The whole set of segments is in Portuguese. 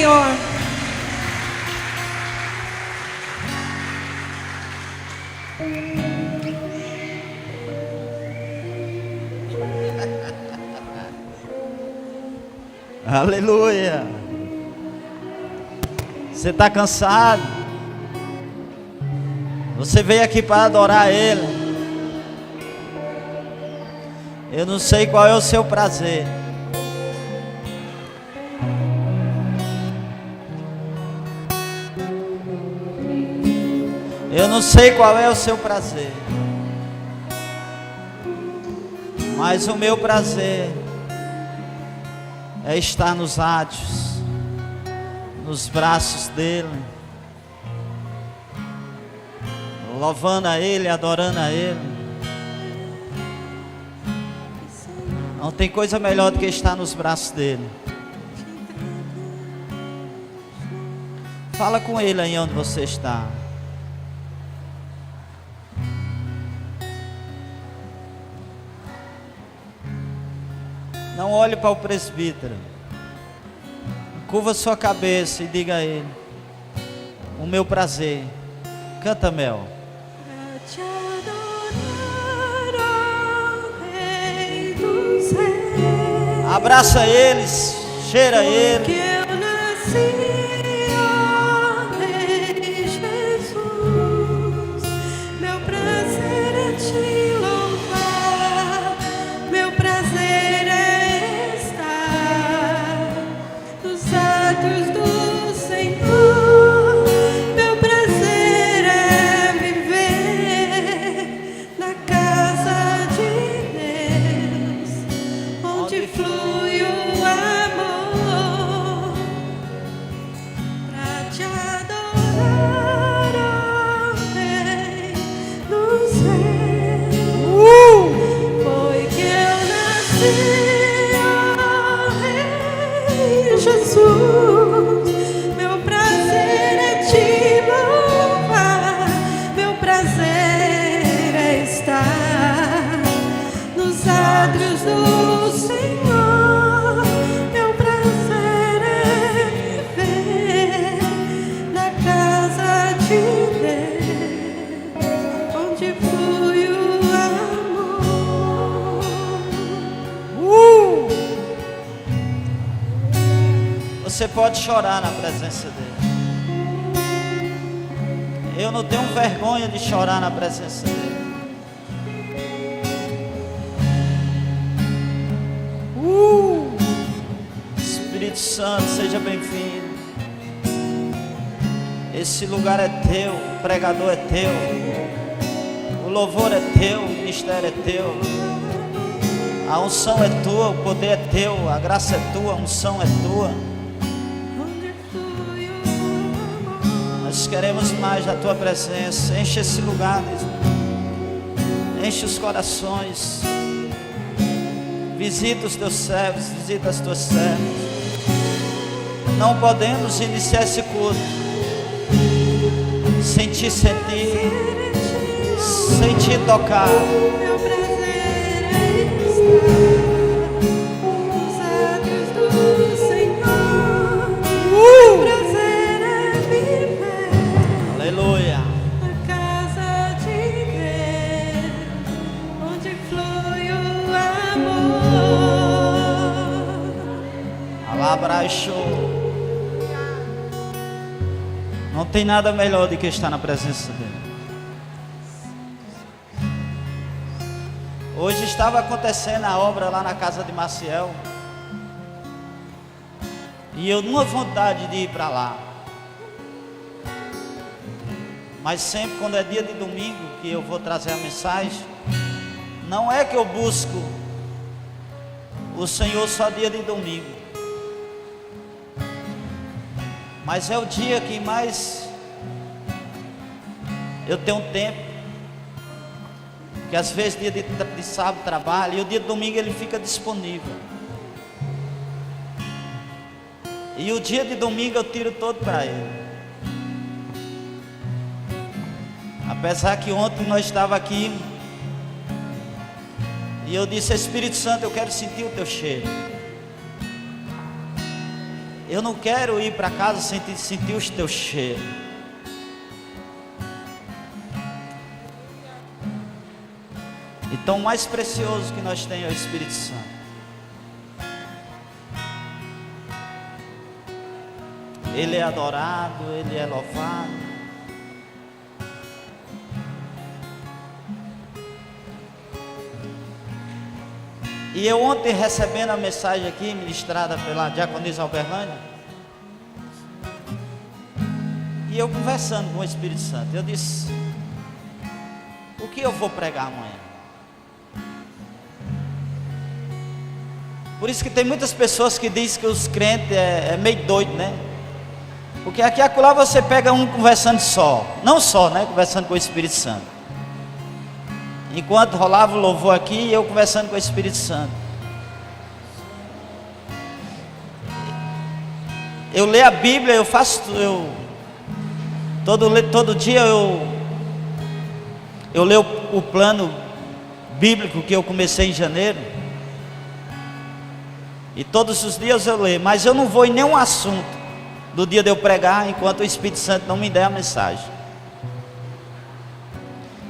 Senhor. Aleluia. Você está cansado? Você veio aqui para adorar Ele. Eu não sei qual é o seu prazer. Eu não sei qual é o seu prazer. Mas o meu prazer é estar nos átrios, nos braços dele, louvando a Ele, adorando a Ele. Não tem coisa melhor do que estar nos braços dele. Fala com Ele aí onde você está. Não olhe para o presbítero. Curva sua cabeça e diga a ele: o meu prazer. Canta, Mel. Te adorar, Rei dos Reis. Abraça eles, cheira ele. Porque eu nasci, ó Rei Jesus. Meu prazer é te louvar. Meu prazer é estar nos atos do Senhor. Meu prazer é viver na casa de Deus, onde flui o amor, pra te adorar, ó Rei dos Reis. Foi que eu nasci, ó Rei Jesus. Meu prazer é te louvar. Meu prazer é estar nos átrios do Senhor. Meu prazer é viver na casa de Deus, onde flui o amor. Você pode chorar na presença dele. Eu não tenho vergonha de chorar na presença dele. Espírito Santo, seja bem-vindo. Esse lugar é teu, o pregador é teu, o louvor é teu, o ministério é teu. A unção é tua, o poder é teu, a graça é tua, a unção é tua. Onde flui o amor. Nós queremos mais da tua presença. Enche esse lugar, enche os corações. Visita os teus servos, visita as tuas servas. Não podemos iniciar esse culto sem te sentir, sem te tocar. Meu prazer é estar nos átrios do Senhor. Meu prazer é viver Aleluia. na casa de Deus, onde flui o amor. Alabraixo. Não tem nada melhor do que estar na presença dele. Hoje estava acontecendo a obra lá na casa de Maciel. E eu numa vontade de ir para lá. Mas sempre quando é dia de domingo que eu vou trazer a mensagem, não é que eu busco o Senhor só dia de domingo. Mas é o dia que mais eu tenho tempo. Que às vezes dia de sábado trabalho e o dia de domingo ele fica disponível. E o dia de domingo eu tiro todo para ele. Apesar que ontem nós estávamos aqui e eu disse: Espírito Santo, eu quero sentir o teu cheiro. Eu não quero ir para casa sem sentir os teus cheiros. Então o mais precioso que nós temos é o Espírito Santo. Ele é adorado, Ele é louvado. E eu ontem recebendo a mensagem aqui, ministrada pela diaconisa Alberlândia, e eu conversando com o Espírito Santo, eu disse: o que eu vou pregar amanhã? Por isso que tem muitas pessoas que dizem que os crentes é meio doido, né? Porque aqui e acolá você pega um conversando só, não só, né? Conversando com o Espírito Santo. Enquanto rolava o louvor aqui, eu conversando com o Espírito Santo. Eu leio a Bíblia, eu faço, todo dia eu leio o plano bíblico que eu comecei em janeiro. E todos os dias eu leio, mas eu não vou em nenhum assunto do dia de eu pregar enquanto o Espírito Santo não me der a mensagem.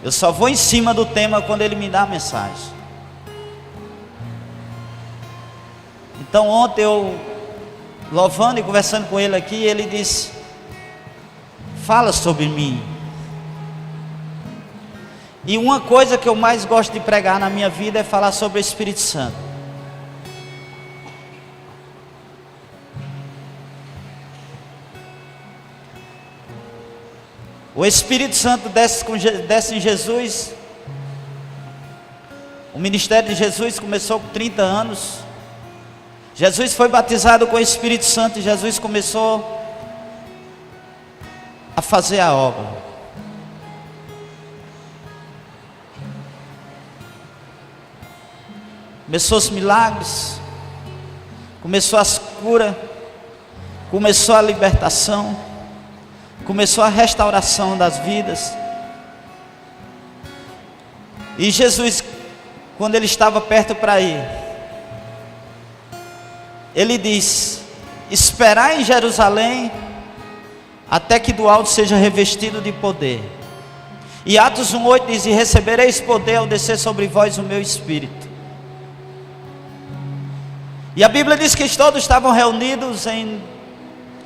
Eu só vou em cima do tema quando ele me dá a mensagem. Então ontem eu, louvando e conversando com ele aqui, ele disse: fala sobre mim. E uma coisa que eu mais gosto de pregar na minha vida é falar sobre o Espírito Santo. O Espírito Santo desce em Jesus. O ministério de Jesus começou com 30 anos. Jesus foi batizado com o Espírito Santo e Jesus começou a fazer a obra. Começou os milagres, começou as curas, começou a libertação, começou a restauração das vidas. E Jesus, quando ele estava perto para ir, ele disse: esperar em Jerusalém até que do alto seja revestido de poder. E Atos 1:8 diz: e recebereis poder ao descer sobre vós o meu Espírito. E a Bíblia diz que todos estavam reunidos em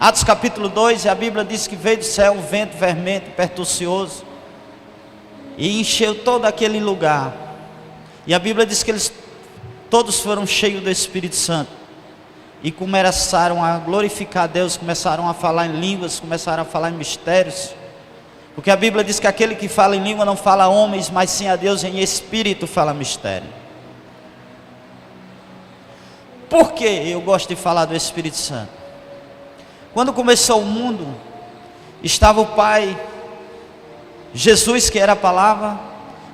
Atos capítulo 2, e a Bíblia diz que veio do céu um vento vermelho, impetuoso, e encheu todo aquele lugar. E a Bíblia diz que eles todos foram cheios do Espírito Santo, e começaram a glorificar a Deus, começaram a falar em línguas, começaram a falar em mistérios. Porque a Bíblia diz que aquele que fala em língua não fala a homens, mas sim a Deus, em espírito fala mistério. Por que eu gosto de falar do Espírito Santo? Quando começou o mundo, estava o Pai, Jesus, que era a palavra,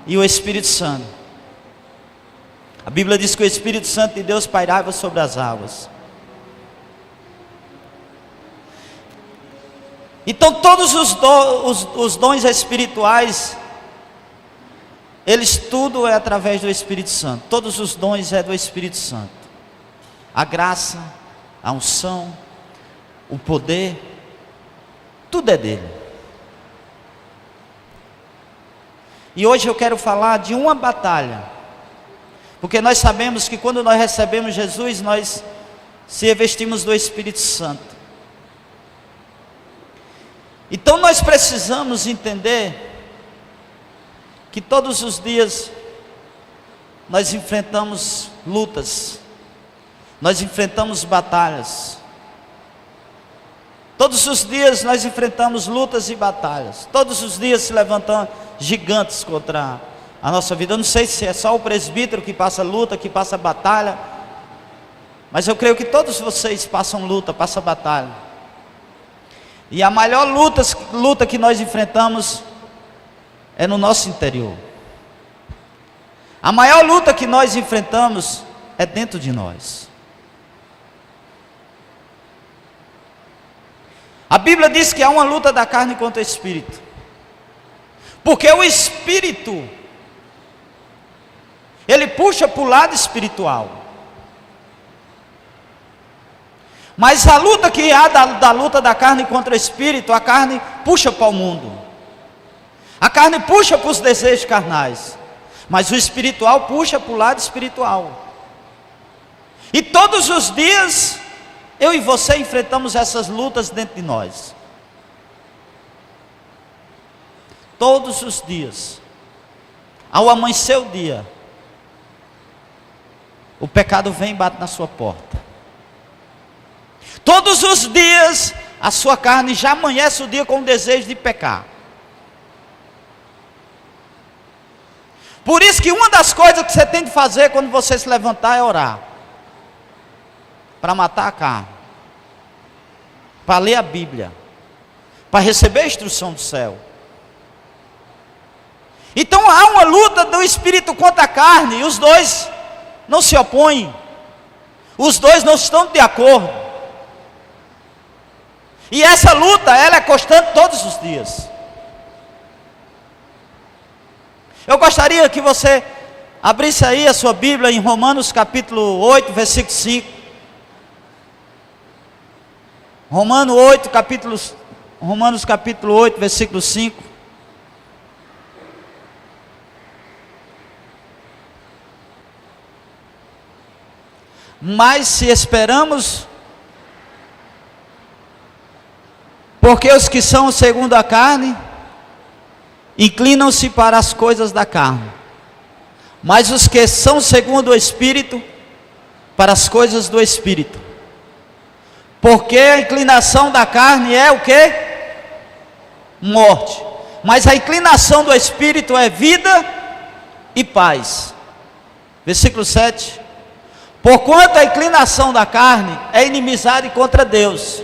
e o Espírito Santo. A Bíblia diz que o Espírito Santo de Deus pairava sobre as águas. Então todos os dons espirituais, eles tudo é através do Espírito Santo. Todos os dons é do Espírito Santo. A graça, a unção, o poder, tudo é dele. E hoje eu quero falar de uma batalha, porque nós sabemos que quando nós recebemos Jesus, nós se revestimos do Espírito Santo. Então nós precisamos entender que todos os dias nós enfrentamos lutas, nós enfrentamos batalhas. Todos os dias nós enfrentamos lutas e batalhas. Todos os dias se levantam gigantes contra a nossa vida. Eu não sei se é só o presbítero que passa luta, que passa batalha, mas eu creio que todos vocês passam luta, passam batalha. E a maior luta que nós enfrentamos é no nosso interior. A maior luta que nós enfrentamos é dentro de nós. A Bíblia diz que há uma luta da carne contra o Espírito, porque o Espírito, ele puxa para o lado espiritual, Mas a luta que há da luta da carne contra o espírito, a carne puxa para o mundo. A carne puxa para os desejos carnais. Mas o espiritual puxa para o lado espiritual. E todos os dias, eu e você enfrentamos essas lutas dentro de nós. Todos os dias. Ao amanhecer o dia, o pecado vem e bate na sua porta. Todos os dias, a sua carne já amanhece o dia com o desejo de pecar. Por isso que uma das coisas que você tem de fazer quando você se levantar é orar. Para matar a carne. Para ler a Bíblia. Para receber a instrução do céu. Então há uma luta do espírito contra a carne. E os dois não se opõem. Os dois não estão de acordo. E essa luta, ela é constante todos os dias. Eu gostaria que você abrisse aí a sua Bíblia em Romanos capítulo 8, versículo 5. Romanos capítulo 8, versículo 5. Mas se esperamos, porque os que são segundo a carne, inclinam-se para as coisas da carne. Mas os que são segundo o Espírito, para as coisas do Espírito. Porque a inclinação da carne é o quê? Morte. Mas a inclinação do Espírito é vida e paz. Versículo 7. Porquanto a inclinação da carne é inimizade contra Deus,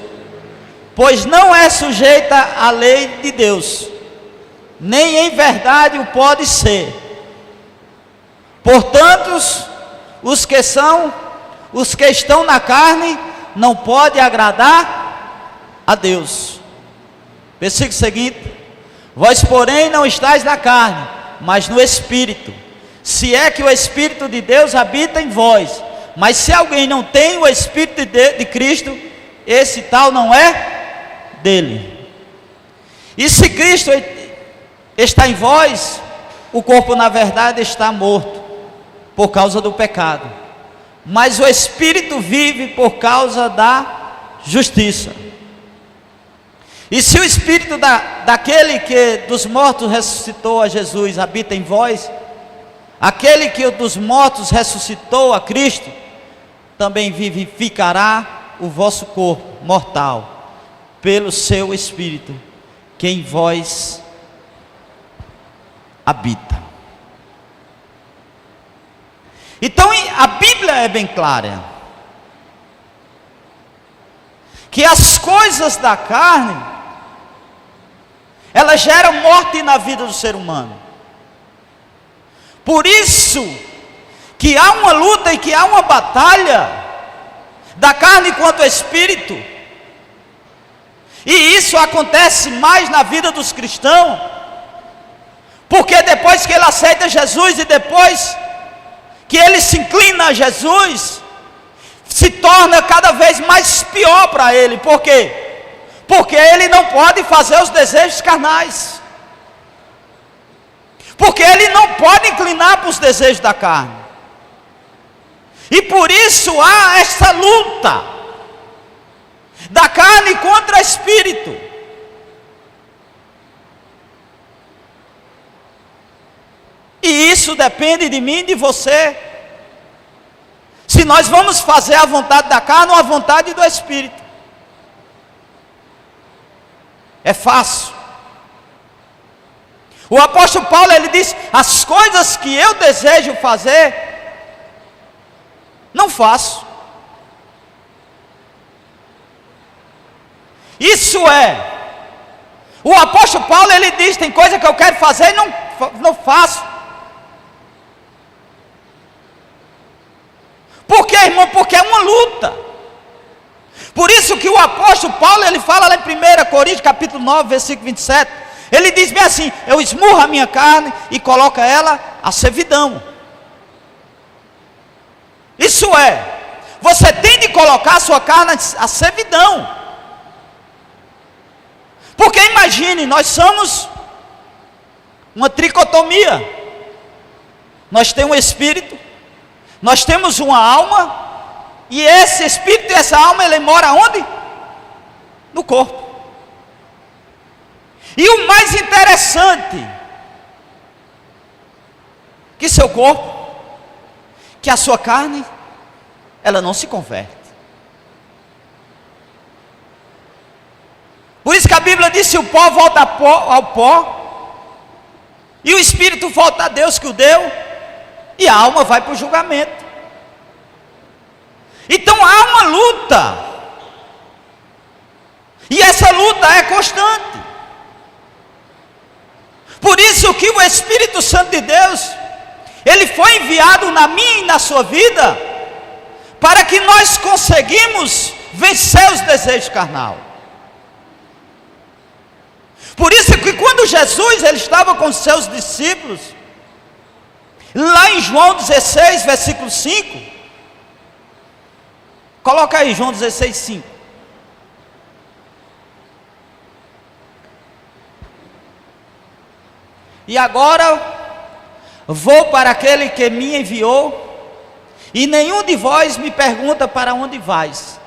pois não é sujeita à lei de Deus, nem em verdade o pode ser. Portanto, os que estão na carne não podem agradar a Deus. Versículo seguinte: vós porém não estáis na carne, mas no Espírito, se é que o Espírito de Deus habita em vós. Mas se alguém não tem o Espírito de Cristo, esse tal não é dele. E se Cristo está em vós, o corpo na verdade está morto, por causa do pecado, mas o Espírito vive por causa da justiça. E se o Espírito daquele que dos mortos ressuscitou a Jesus habita em vós, aquele que dos mortos ressuscitou a Cristo, também vivificará o vosso corpo mortal, pelo seu Espírito, que em vós habita. Então a Bíblia é bem clara, que as coisas da carne, elas geram morte na vida do ser humano. Por isso que há uma luta e que há uma batalha da carne contra o Espírito. E isso acontece mais na vida dos cristãos, porque depois que ele aceita Jesus e depois que ele se inclina a Jesus, se torna cada vez mais pior para ele. Por quê? Porque ele não pode fazer os desejos carnais, porque ele não pode inclinar para os desejos da carne. E por isso há essa luta da carne contra o Espírito. E isso depende de mim e de você, se nós vamos fazer a vontade da carne ou a vontade do Espírito. É fácil. O apóstolo Paulo, ele diz: as coisas que eu desejo fazer, não faço. Isso é, o apóstolo Paulo, ele diz: tem coisa que eu quero fazer e não faço. Por quê, irmão? Porque é uma luta. Por isso que o apóstolo Paulo, ele fala lá em 1 Coríntios capítulo 9, versículo 27, ele diz bem assim: eu esmurro a minha carne e coloco ela a servidão. Isso é, você tem de colocar a sua carne à servidão. Porque imagine, nós somos uma tricotomia. Nós temos um espírito, nós temos uma alma, e esse espírito e essa alma, ele mora onde? No corpo. E o mais interessante, que seu corpo, que a sua carne, ela não se converte. Por isso que a Bíblia diz: se o pó volta ao pó, e o espírito volta a Deus que o deu, e a alma vai para o julgamento. Então há uma luta, e essa luta é constante. Por isso que o Espírito Santo de Deus, ele foi enviado na minha e na sua vida, para que nós conseguimos vencer os desejos carnal. Por isso que quando Jesus ele estava com os seus discípulos, lá em João 16, versículo 5, coloca aí João 16, 5. E agora vou para aquele que me enviou, e nenhum de vós me pergunta para onde vais.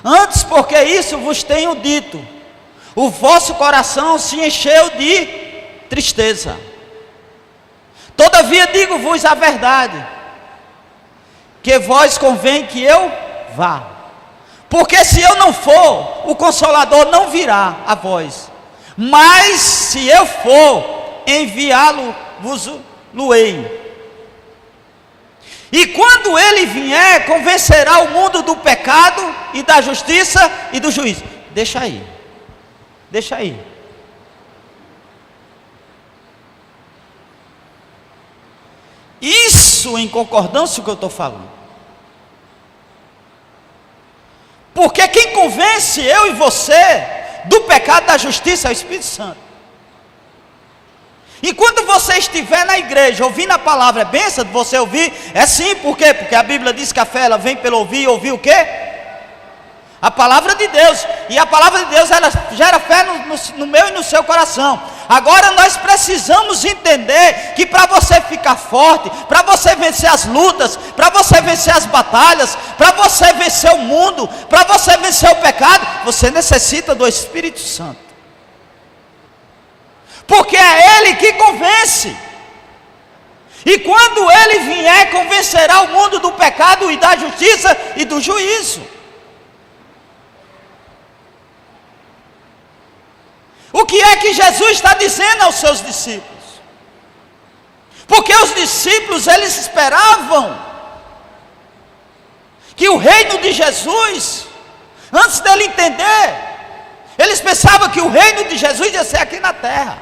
Antes, porque isso vos tenho dito, o vosso coração se encheu de tristeza. Todavia digo-vos a verdade, que vós convém que eu vá. Porque se eu não for, o Consolador não virá a vós. Mas se eu for, enviá-lo-vos-lo-ei. E quando ele vier, convencerá o mundo do pecado e da justiça e do juízo. Deixa aí. Deixa aí. Isso em concordância com o que eu estou falando. Porque quem convence eu e você do pecado, da justiça, é o Espírito Santo. Enquanto você estiver na igreja ouvindo a palavra, é bênção de você ouvir? É sim, por quê? Porque a Bíblia diz que a fé ela vem pelo ouvir, e ouvir o quê? A palavra de Deus. E a palavra de Deus ela gera fé no meu e no seu coração. Agora nós precisamos entender que para você ficar forte, para você vencer as lutas, para você vencer as batalhas, para você vencer o mundo, para você vencer o pecado, você necessita do Espírito Santo. Porque é Ele que convence. E quando Ele vier, convencerá o mundo do pecado e da justiça e do juízo. O que é que Jesus está dizendo aos seus discípulos? Porque os discípulos, eles esperavam que o reino de Jesus, antes dele entender, eles pensavam que o reino de Jesus ia ser aqui na terra.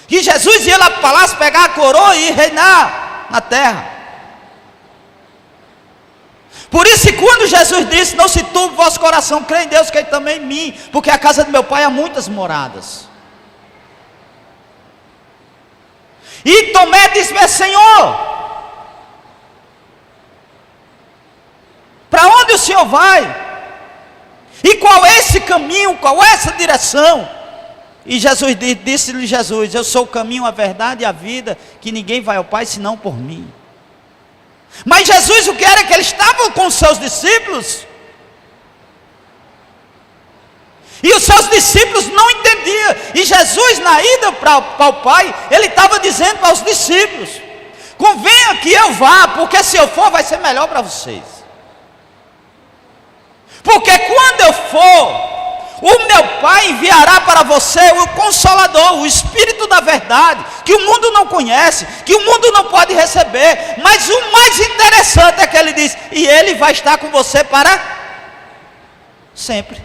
Que Jesus ia lá para o palácio, pegar a coroa e reinar na terra. Por isso, quando Jesus disse: não se turbe o vosso coração, crê em Deus, crê também em mim, porque a casa do meu pai há muitas moradas. E Tomé disse: mas Senhor, para onde o Senhor vai? E qual é esse caminho, qual é essa direção? E Jesus disse-lhe Jesus: eu sou o caminho, a verdade e a vida, que ninguém vai ao Pai senão por mim. Mas Jesus, o que era que eles estavam com os seus discípulos, e os seus discípulos não entendiam. E Jesus, na ida para o Pai, ele estava dizendo para os discípulos: convenha que eu vá, porque se eu for vai ser melhor para vocês. Porque quando eu for, o meu Pai enviará para você o Consolador, o Espírito da verdade, que o mundo não conhece, que o mundo não pode receber. Mas o mais interessante é que ele diz: e ele vai estar com você para sempre.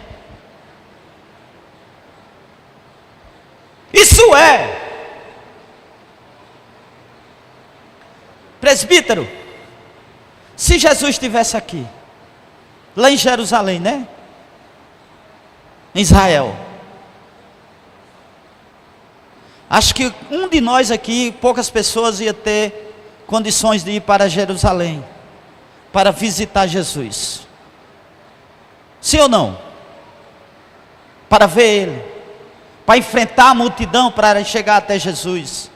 Isso é, presbítero, se Jesus estivesse aqui, lá em Jerusalém, né? Em Israel, acho que de nós aqui, poucas pessoas ia ter condições de ir para Jerusalém. para visitar Jesus? Sim ou não? Para ver Ele, para enfrentar a multidão, para chegar até Jesus.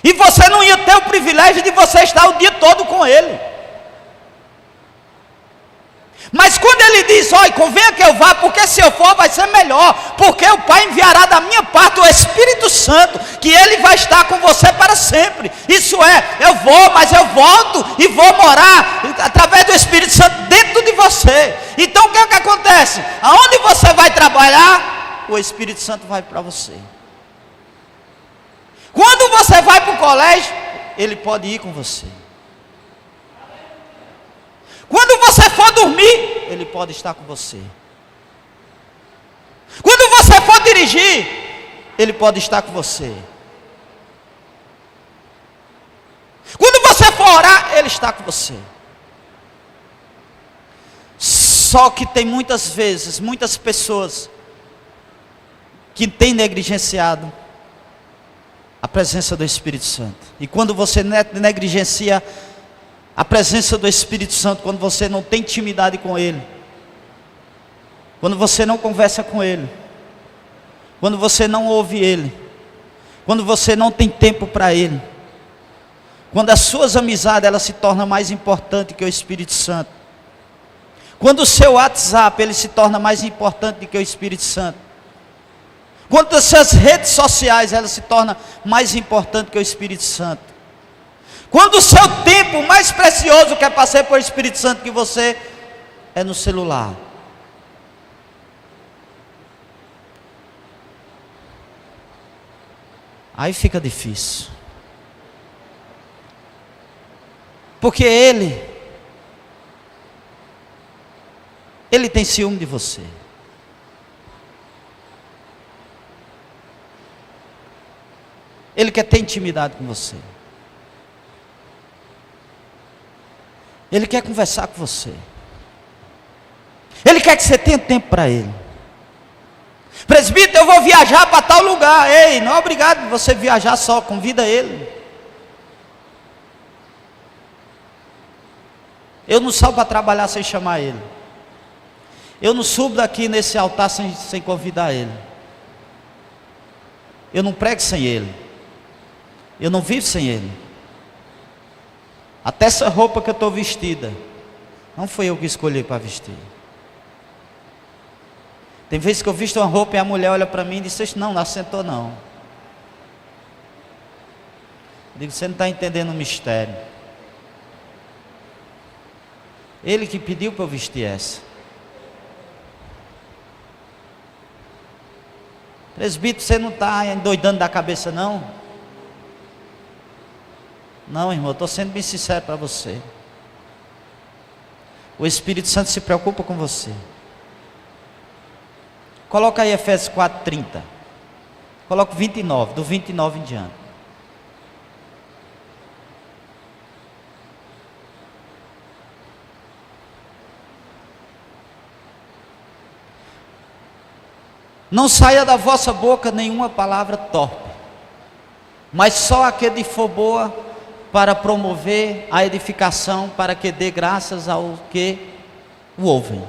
E você não ia ter o privilégio de você estar o dia todo com Ele. Mas quando Ele diz, olha, convenha que eu vá, porque se eu for vai ser melhor, porque o Pai enviará da minha parte o Espírito Santo, que Ele vai estar com você para sempre. Isso é, eu vou, mas eu volto e vou morar através do Espírito Santo dentro de você. Então o que é que acontece? Aonde você vai trabalhar, o Espírito Santo vai para você. Quando você vai para o colégio, Ele pode ir com você. Quando você for dormir, Ele pode estar com você. Quando você for dirigir, Ele pode estar com você. Quando você for orar, Ele está com você. Só que tem muitas vezes, muitas pessoas que têm negligenciado a presença do Espírito Santo. E quando você negligencia a presença do Espírito Santo, quando você não tem intimidade com Ele, quando você não conversa com Ele, quando você não ouve Ele, quando você não tem tempo para Ele, quando as suas amizades elas se tornam mais importantes que o Espírito Santo, quando o seu WhatsApp ele se torna mais importante do que o Espírito Santo, quando as suas redes sociais elas se tornam mais importantes que o Espírito Santo, quando o seu tempo mais precioso que é passar por Espírito Santo que você é no celular. Aí fica difícil. Porque Ele tem ciúme de você. Ele quer ter intimidade com você. Ele quer conversar com você. Ele quer que você tenha tempo para Ele. Presbítero, eu vou viajar para tal lugar. Ei, não é obrigado você viajar só, convida Ele. Eu não saio para trabalhar sem chamar Ele. Eu não subo daqui nesse altar sem convidar Ele. Eu não prego sem Ele. Eu não vivo sem Ele. Até essa roupa que eu estou vestida, não foi eu que escolhi para vestir. Tem vezes que eu visto uma roupa e a mulher olha para mim e diz, não assentou não. Eu digo, você não está entendendo o mistério. Ele que pediu para eu vestir essa. Presbítero, você não está endoidando da cabeça não? Não, irmão, eu estou sendo bem sincero para você. O Espírito Santo se preocupa com você. Coloca aí Efésios 4:30. Coloca 29, do 29 em diante. Não saia da vossa boca nenhuma palavra torpe, mas só aquele que for boa para promover a edificação, para que dê graças ao que o ouvem.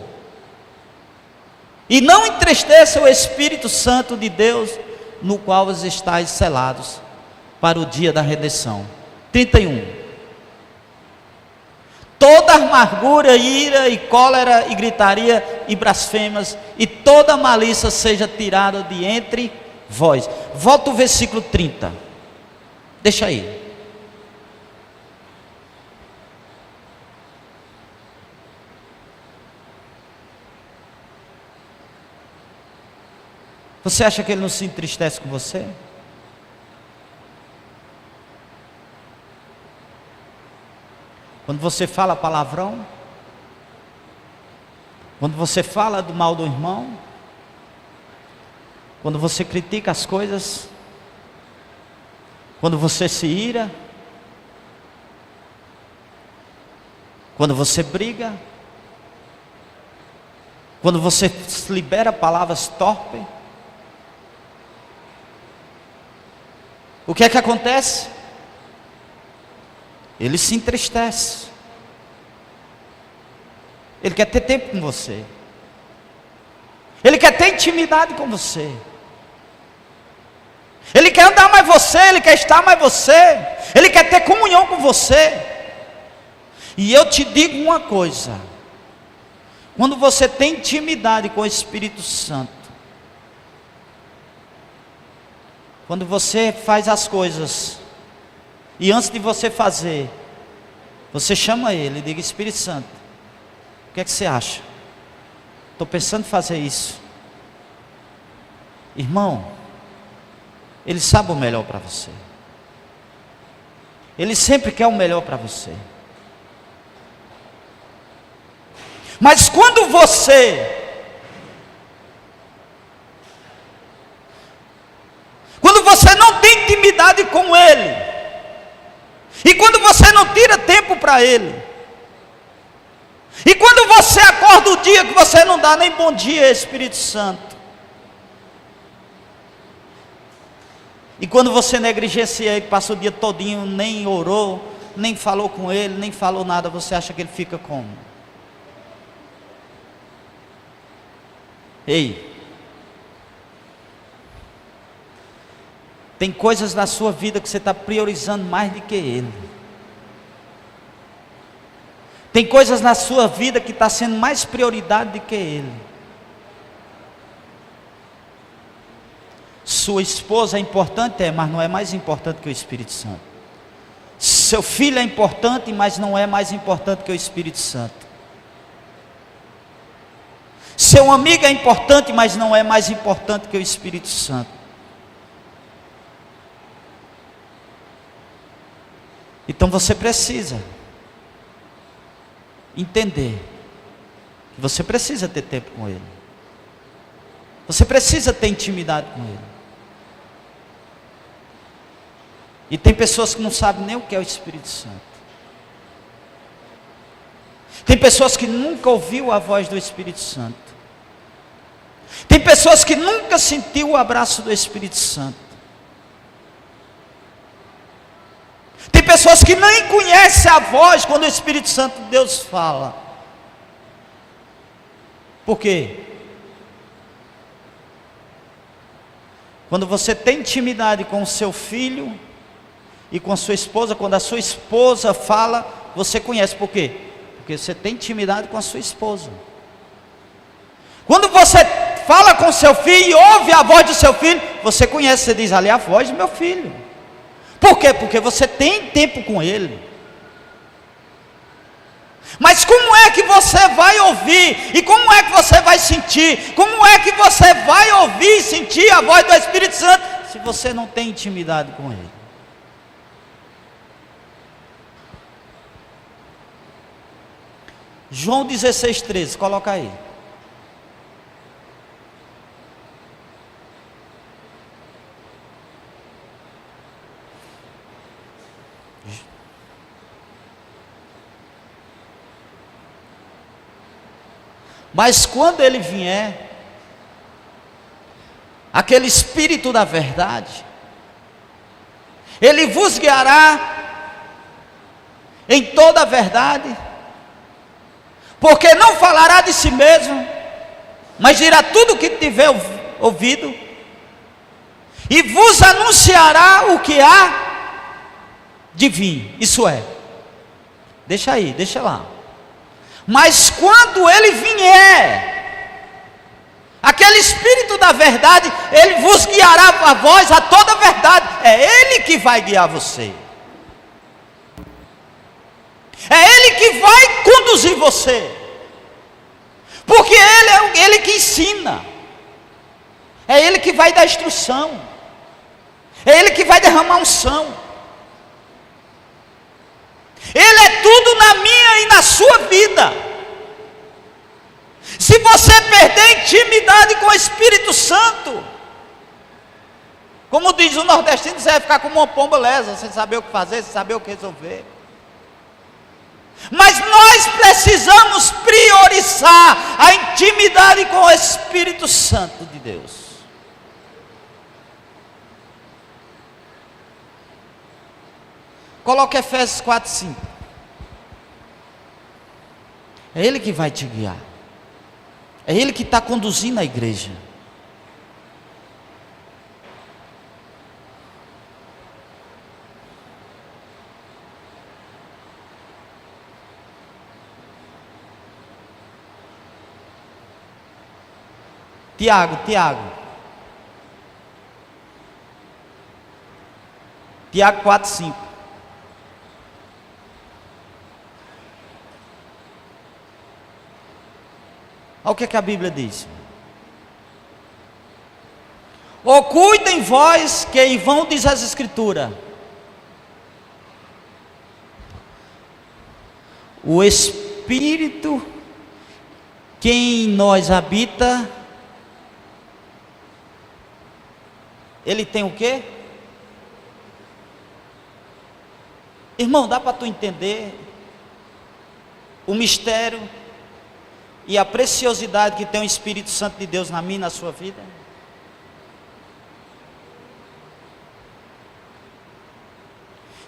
E não entristeça o Espírito Santo de Deus, no qual os estáis selados para o dia da redenção. 31. Toda amargura, ira e cólera e gritaria e blasfemas e toda malícia seja tirada de entre vós. Volta o versículo 30. Deixa aí. Você acha que Ele não se entristece com você? Quando você fala palavrão, quando você fala do mal do irmão, quando você critica as coisas, quando você se ira, quando você briga, quando você libera palavras torpes, o que é que acontece? Ele se entristece. Ele quer ter tempo com você. Ele quer ter intimidade com você. Ele quer andar mais você, Ele quer estar mais você, Ele quer ter comunhão com você. E eu te digo uma coisa: quando você tem intimidade com o Espírito Santo, quando você faz as coisas, e antes de você fazer, você chama Ele e diga: Espírito Santo, o que é que você acha? Estou pensando em fazer isso. Irmão, Ele sabe o melhor para você. Ele sempre quer o melhor para você. Mas quando você não tem intimidade com Ele, e quando você não tira tempo para Ele, e quando você acorda o dia que você não dá nem bom dia, Espírito Santo, e quando você negligencia Ele, passa o dia todinho, nem orou, nem falou com Ele, nem falou nada, você acha que Ele fica como? Ei, tem coisas na sua vida que você está priorizando mais do que Ele. Tem coisas na sua vida que está sendo mais prioridade do que Ele. Sua esposa é importante, mas não é mais importante que o Espírito Santo. Seu filho é importante, mas não é mais importante que o Espírito Santo. Seu amigo é importante, mas não é mais importante que o Espírito Santo. Então você precisa entender que você precisa ter tempo com Ele. Você precisa ter intimidade com Ele. E tem pessoas que não sabem nem o que é o Espírito Santo. Tem pessoas que nunca ouviu a voz do Espírito Santo. Tem pessoas que nunca sentiu o abraço do Espírito Santo. Tem pessoas que nem conhecem a voz quando o Espírito Santo de Deus fala. Por quê? Quando você tem intimidade com o seu filho e com a sua esposa, quando a sua esposa fala, você conhece. Por quê? Porque você tem intimidade com a sua esposa. Quando você fala com o seu filho e ouve a voz do seu filho, você conhece, você diz: ali é a voz do meu filho. Por quê? Porque você tem tempo com ele. Mas como é que você vai ouvir? E como é que você vai sentir? Como é que você vai ouvir e sentir a voz do Espírito Santo se você não tem intimidade com Ele? João 16,13, coloca aí. Mas quando Ele vier, aquele Espírito da verdade, Ele vos guiará em toda a verdade, porque não falará de si mesmo, mas dirá tudo o que tiver ouvido, e vos anunciará o que há de vir. Isso é, deixa aí, deixa lá. Mas quando Ele vier, aquele Espírito da verdade, Ele vos guiará a voz a toda a verdade. É Ele que vai guiar você. É Ele que vai conduzir você. Porque Ele é Ele que ensina. É Ele que vai dar instrução. É Ele que vai derramar unção. Ele é tudo na minha e na sua vida. Se você perder intimidade com o Espírito Santo, como diz o nordestino, você vai ficar como uma pomba lesa, sem saber o que fazer, sem saber o que resolver. Mas nós precisamos priorizar a intimidade com o Espírito Santo de Deus. Coloque Efésios 4:5. É Ele que vai te guiar. É Ele que está conduzindo a igreja. Tiago. Tiago 4:5. Olha o que a Bíblia diz. Ocultem vós que em vão diz as Escrituras. O Espírito que em nós habita, ele tem o quê? Irmão, dá para tu entender o mistério e a preciosidade que tem o Espírito Santo de Deus na minha e na sua vida?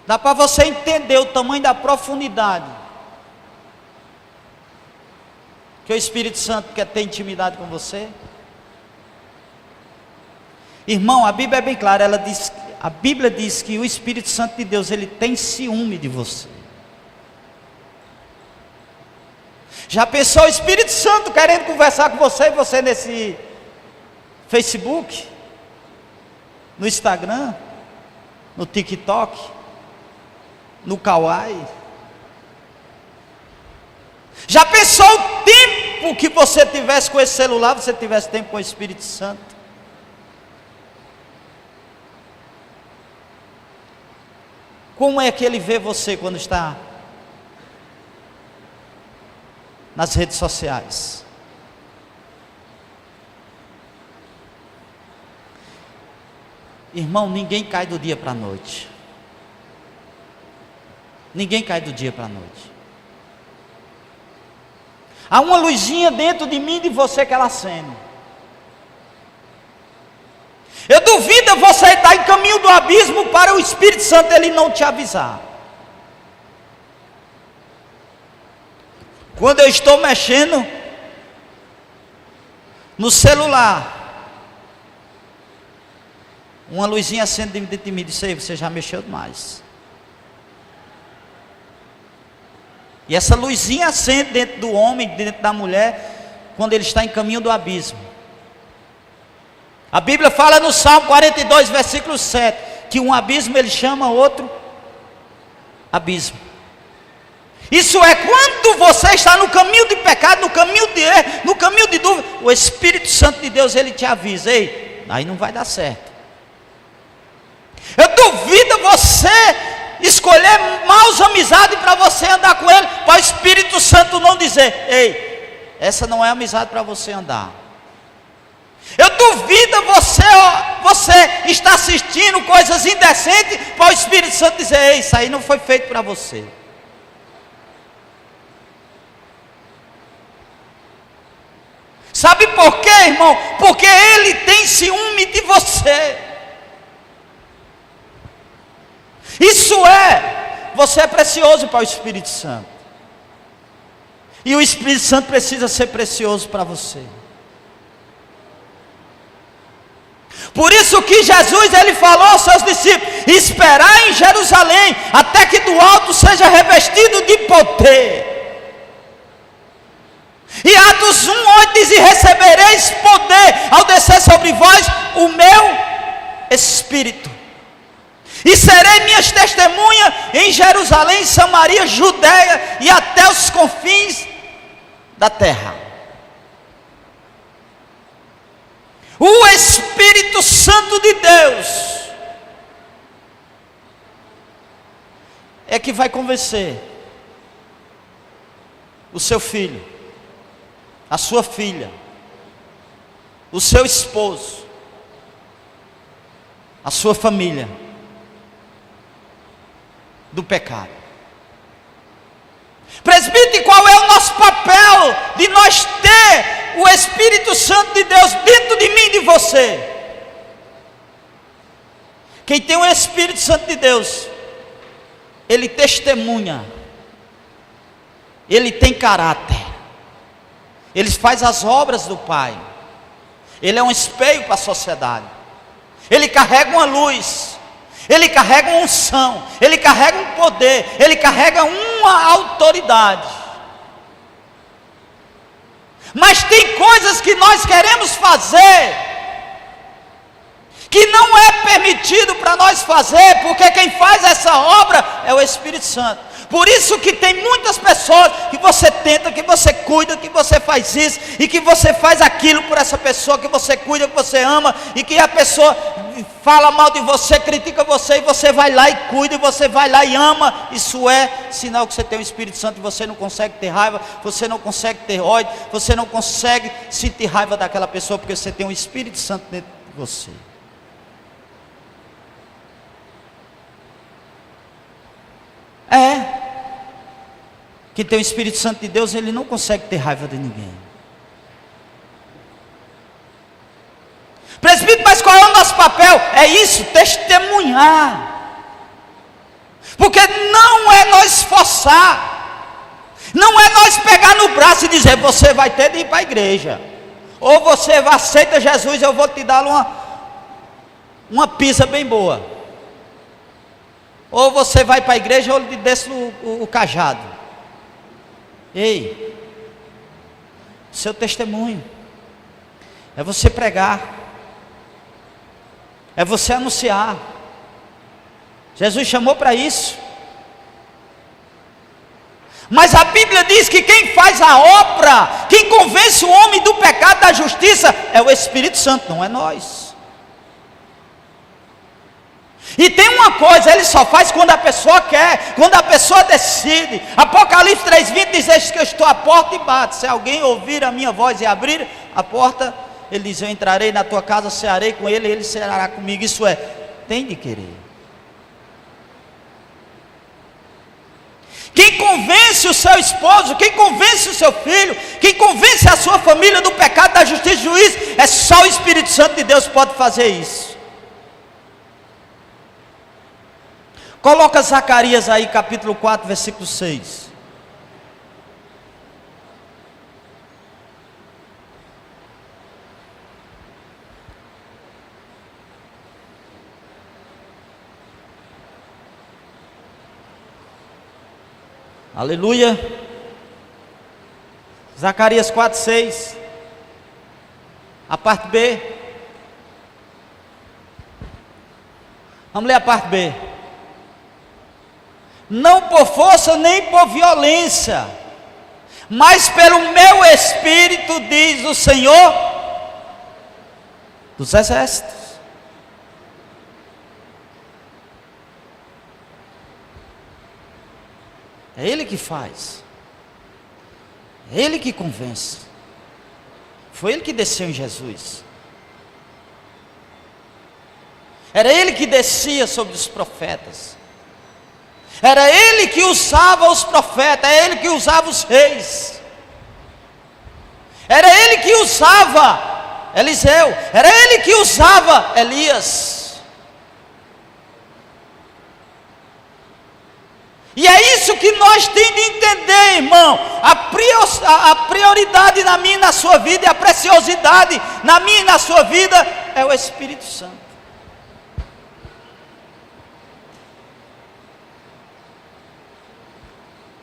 Dá para você entender o tamanho da profundidade que o Espírito Santo quer ter intimidade com você? Irmão, a Bíblia é bem clara, a Bíblia diz que o Espírito Santo de Deus, ele tem ciúme de você. Já pensou o Espírito Santo querendo conversar com você e você nesse Facebook, no Instagram, no TikTok, no Kawaii? Já pensou o tempo que você tivesse com esse celular, você tivesse tempo com o Espírito Santo? Como é que ele vê você quando está nas redes sociais? Irmão, ninguém cai do dia para a noite. Ninguém cai do dia para a noite. Há uma luzinha dentro de mim e de você que ela acende. Eu duvido você estar em caminho do abismo para o Espírito Santo ele não te avisar. Quando eu estou mexendo no celular, uma luzinha acende dentro de mim e diz: "Ei, você já mexeu demais." E essa luzinha acende dentro do homem, dentro da mulher, quando ele está em caminho do abismo. A Bíblia fala no Salmo 42, versículo 7, que um abismo ele chama outro abismo. Isso é quando você está no caminho de pecado, no caminho de erro, no caminho de dúvida, o Espírito Santo de Deus ele te avisa: "Ei, aí não vai dar certo." Eu duvido você escolher maus amizades para você andar com ele, para o Espírito Santo não dizer: "Ei, essa não é amizade para você andar." Eu duvido você está assistindo coisas indecentes para o Espírito Santo dizer: "Ei, isso aí não foi feito para você." Sabe por quê, irmão? Porque ele tem ciúme de você. Isso é, você é precioso para o Espírito Santo. E o Espírito Santo precisa ser precioso para você. Por isso que Jesus ele falou aos seus discípulos: "Esperai em Jerusalém, até que do alto seja revestido de poder." E Atos 1:8 diz: "E recebereis poder ao descer sobre vós o meu Espírito. E serei minhas testemunhas em Jerusalém, Samaria, Judeia e até os confins da terra." O Espírito Santo de Deus é que vai convencer o seu filho, a sua filha, o seu esposo, a sua família do pecado. Presbítero, qual é o nosso papel de nós ter o Espírito Santo de Deus dentro de mim e de você? Quem tem o Espírito Santo de Deus, ele testemunha, ele tem caráter, Ele faz as obras do Pai. Ele é um espelho para a sociedade. Ele carrega uma luz. Ele carrega uma unção. Ele carrega um poder. Ele carrega uma autoridade. Mas tem coisas que nós queremos fazer que não é permitido para nós fazer, porque quem faz essa obra é o Espírito Santo. Por isso que tem muitas pessoas que você tenta, que você cuida, que você faz isso, e que você faz aquilo por essa pessoa, que você cuida, que você ama, e que a pessoa fala mal de você, critica você, e você vai lá e cuida, e você vai lá e ama. Isso é sinal que você tem o Espírito Santo, e você não consegue ter raiva, você não consegue ter ódio, você não consegue sentir raiva daquela pessoa, porque você tem o Espírito Santo dentro de você. Que tem o Espírito Santo de Deus, ele não consegue ter raiva de ninguém. Presbítero, mas qual é o nosso papel? É isso, testemunhar. Porque não é nós forçar, não é nós pegar no braço e dizer, você vai ter de ir para a igreja, ou você aceita Jesus, eu vou te dar uma pizza bem boa, ou você vai para a igreja, ou eu lhe desço o cajado. Ei, seu testemunho é você pregar, é você anunciar. Jesus chamou para isso. Mas a Bíblia diz que quem faz a obra, quem convence o homem do pecado, da justiça, é o Espírito Santo, não é nós. E tem uma coisa, ele só faz quando a pessoa quer, quando a pessoa decide. Apocalipse 3:20 diz que eu estou à porta e bato. Se alguém ouvir a minha voz e abrir a porta, ele diz, eu entrarei na tua casa, cearei com ele, ele ceará comigo. Isso é, tem de querer. Quem convence o seu esposo, quem convence o seu filho, quem convence a sua família do pecado, da justiça e do juízo, é só o Espírito Santo de Deus que pode fazer isso. Coloca Zacarias aí, capítulo 4, versículo 6. Aleluia. Zacarias 4, 6. A parte B. Vamos ler a parte B. Não por força nem por violência, mas pelo meu Espírito, diz o Senhor dos exércitos. É Ele que faz, é Ele que convence. Foi Ele que desceu em Jesus. Era Ele que descia sobre os profetas. Era Ele que usava os profetas, é Ele que usava os reis, era Ele que usava Eliseu, era Ele que usava Elias. E é isso que nós temos de entender, irmão. A prioridade na minha e na sua vida, e a preciosidade na minha e na sua vida, é o Espírito Santo.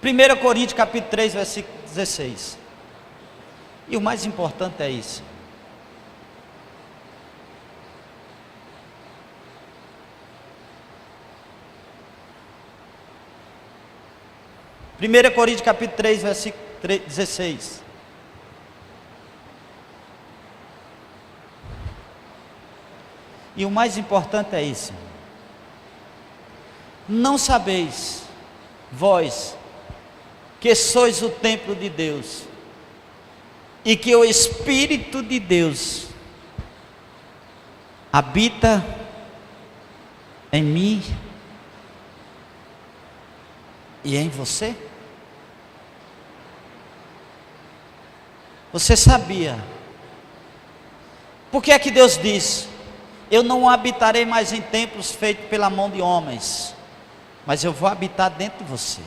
1 Coríntios capítulo 3, versículo 16. E o mais importante é isso. Primeira Coríntios capítulo 3, versículo 16. E o mais importante é isso. Não sabeis, vós, que sois o templo de Deus, e que o Espírito de Deus habita em mim e em você? Você sabia? Por que é que Deus diz, eu não habitarei mais em templos feitos pela mão de homens, mas eu vou habitar dentro de você?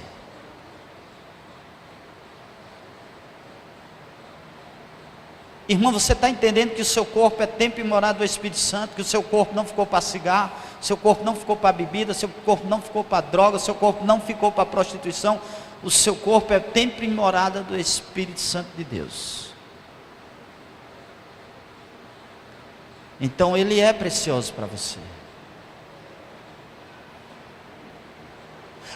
Irmão, você está entendendo que o seu corpo é templo e morada do Espírito Santo, que o seu corpo não ficou para cigarro, seu corpo não ficou para bebida, seu corpo não ficou para droga, seu corpo não ficou para prostituição, o seu corpo é templo e morada do Espírito Santo de Deus. Então ele é precioso para você.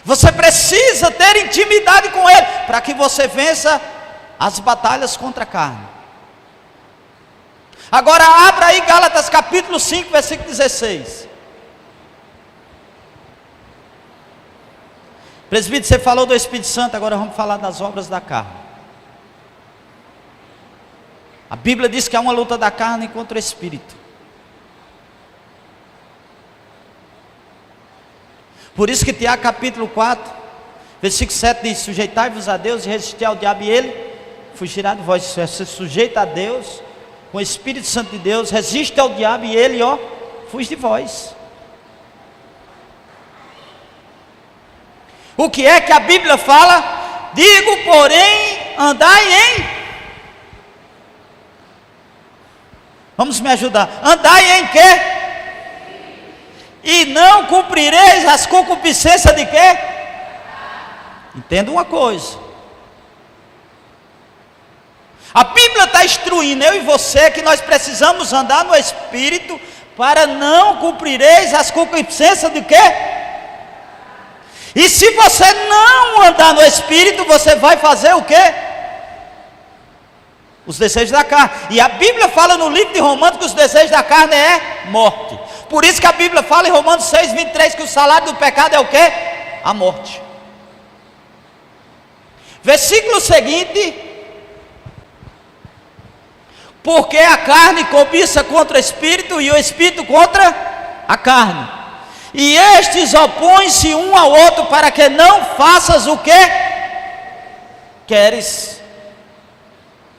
Você precisa ter intimidade com ele, para que você vença as batalhas contra a carne. Agora abra aí Gálatas capítulo 5, versículo 16. Presbítero, você falou do Espírito Santo, agora vamos falar das obras da carne. A Bíblia diz que há uma luta da carne contra o Espírito. Por isso que Tiago capítulo 4, versículo 7 diz: sujeitai-vos a Deus e resisti ao diabo, e ele fugirá de vós. Você se sujeita a Deus, com o Espírito Santo de Deus, resiste ao diabo, e ele, fuge de vós. O que é que a Bíblia fala? Digo, porém, andai em... Vamos me ajudar. Andai em quê? E não cumprireis as concupiscências de quê? Entenda uma coisa. A Bíblia está instruindo eu e você que nós precisamos andar no Espírito para não cumprireis as concupiscências de quê? E se você não andar no Espírito, você vai fazer o quê? Os desejos da carne. E a Bíblia fala no livro de Romanos que os desejos da carne é morte. Por isso que a Bíblia fala em Romanos 6, 23 que o salário do pecado é o quê? A morte. Versículo seguinte: porque a carne cobiça contra o Espírito e o Espírito contra a carne. E estes opõem-se um ao outro para que não faças o que queres.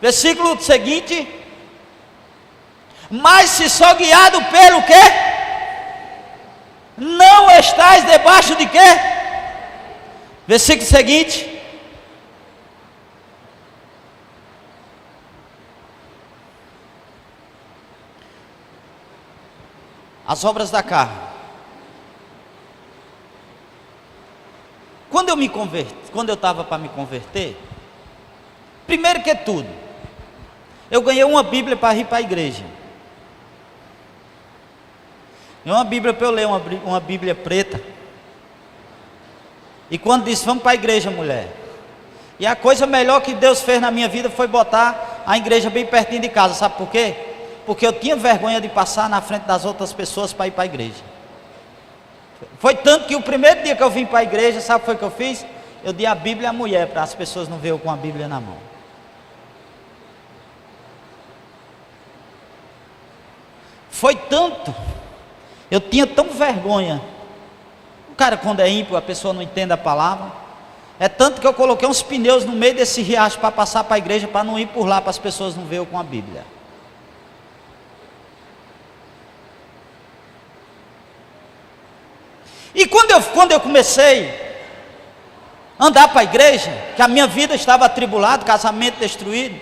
Versículo seguinte: mas se só guiado pelo que? Não estás debaixo de quê? Versículo seguinte: as obras da carne. Quando eu me converti, quando eu estava para me converter, primeiro que tudo, eu ganhei uma Bíblia para ir para a igreja. E uma Bíblia para eu ler, uma Bíblia preta. E quando disse, vamos para a igreja, mulher. E a coisa melhor que Deus fez na minha vida foi botar a igreja bem pertinho de casa. Sabe por quê? Porque eu tinha vergonha de passar na frente das outras pessoas para ir para a igreja. Foi tanto que o primeiro dia que eu vim para a igreja, sabe o que foi que eu fiz? Eu dei a Bíblia à mulher, para as pessoas não verem eu com a Bíblia na mão. Foi tanto, eu tinha tão vergonha. O cara, quando é ímpio, a pessoa não entende a palavra. É tanto que eu coloquei uns pneus no meio desse riacho para passar para a igreja, para não ir por lá, para as pessoas não verem eu com a Bíblia. E quando eu comecei a andar para a igreja, que a minha vida estava atribulada, casamento destruído,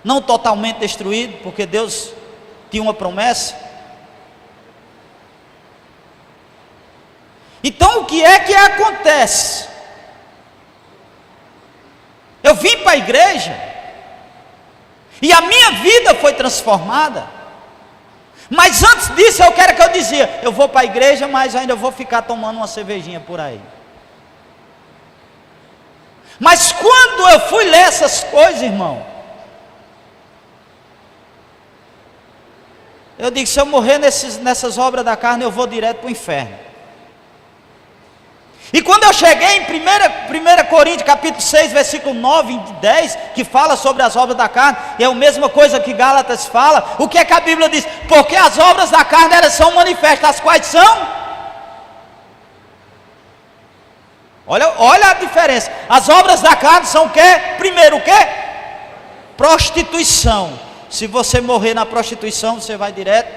não totalmente destruído, porque Deus tinha uma promessa. Então o que é que acontece? Eu vim para a igreja, e a minha vida foi transformada. Mas antes disso eu quero que eu dizia, eu vou para a igreja, mas ainda vou ficar tomando uma cervejinha por aí. Mas quando eu fui ler essas coisas, irmão, eu digo, se eu morrer nessas obras da carne, eu vou direto para o inferno. E quando eu cheguei em 1 Coríntios capítulo 6, versículo 9 e 10, que fala sobre as obras da carne, e é a mesma coisa que Gálatas fala, o que é que a Bíblia diz? Porque as obras da carne, elas são manifestas, as quais são? Olha a diferença, as obras da carne são o quê? Primeiro o quê? Prostituição. Se você morrer na prostituição, você vai direto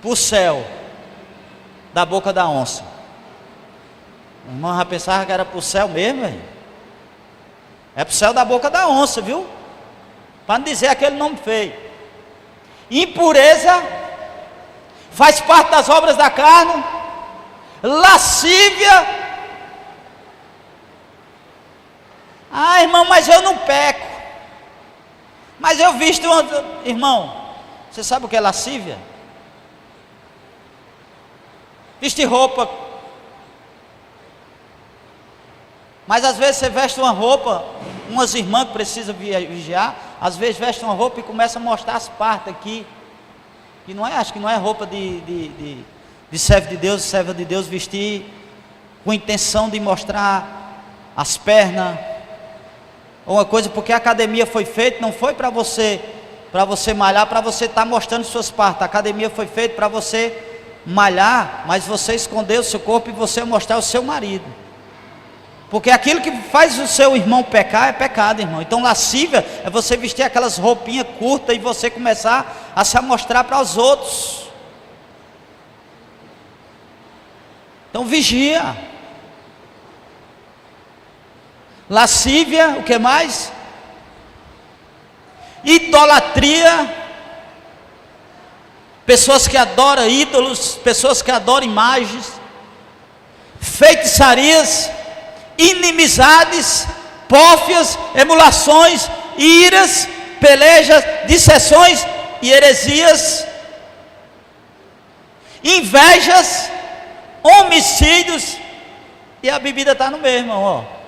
para o céu, da boca da onça. O irmão já pensava que era para o céu mesmo, velho. É para o céu da boca da onça, viu? Para não dizer aquele nome feio. Impureza faz parte das obras da carne. Lascívia. Ah, irmão, mas eu não peco. Mas eu visto uma... Irmão, você sabe o que é lascívia? Vestir roupa. Mas às vezes você veste uma roupa, umas irmãs que precisam vigiar, às vezes veste uma roupa e começa a mostrar as partes aqui. E não é, acho que não é roupa de servo de Deus, serva de Deus vestir com intenção de mostrar as pernas, ou uma coisa, porque a academia foi feita, não foi para você malhar, para você estar mostrando suas partes. A academia foi feita para você malhar, mas você esconder o seu corpo e você mostrar o seu marido. Porque aquilo que faz o seu irmão pecar é pecado, irmão. Então lascívia é você vestir aquelas roupinhas curtas e você começar a se mostrar para os outros. Então vigia. Lascívia, o que mais? Idolatria. Pessoas que adoram ídolos, pessoas que adoram imagens, feitiçarias, inimizades, pórfias, emulações, iras, pelejas, dissensões e heresias, invejas, homicídios, e a bebida está no meio, irmão, ó.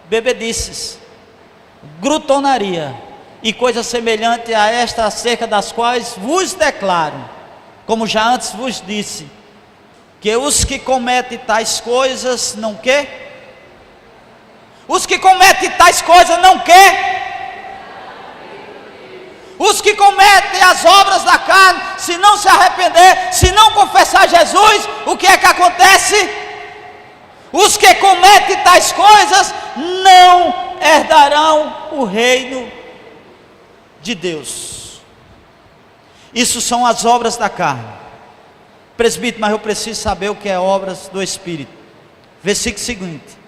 Bebedices, glutonaria e coisas semelhantes a esta, acerca das quais vos declaro, como já antes vos disse, que os que cometem tais coisas não quê? Os que cometem tais coisas não quê? Os que cometem as obras da carne, se não se arrepender, se não confessar Jesus, o que é que acontece? Os que cometem tais coisas não herdarão o reino de Deus. Isso são as obras da carne. Presbítero, mas eu preciso saber o que é obras do Espírito. Versículo seguinte.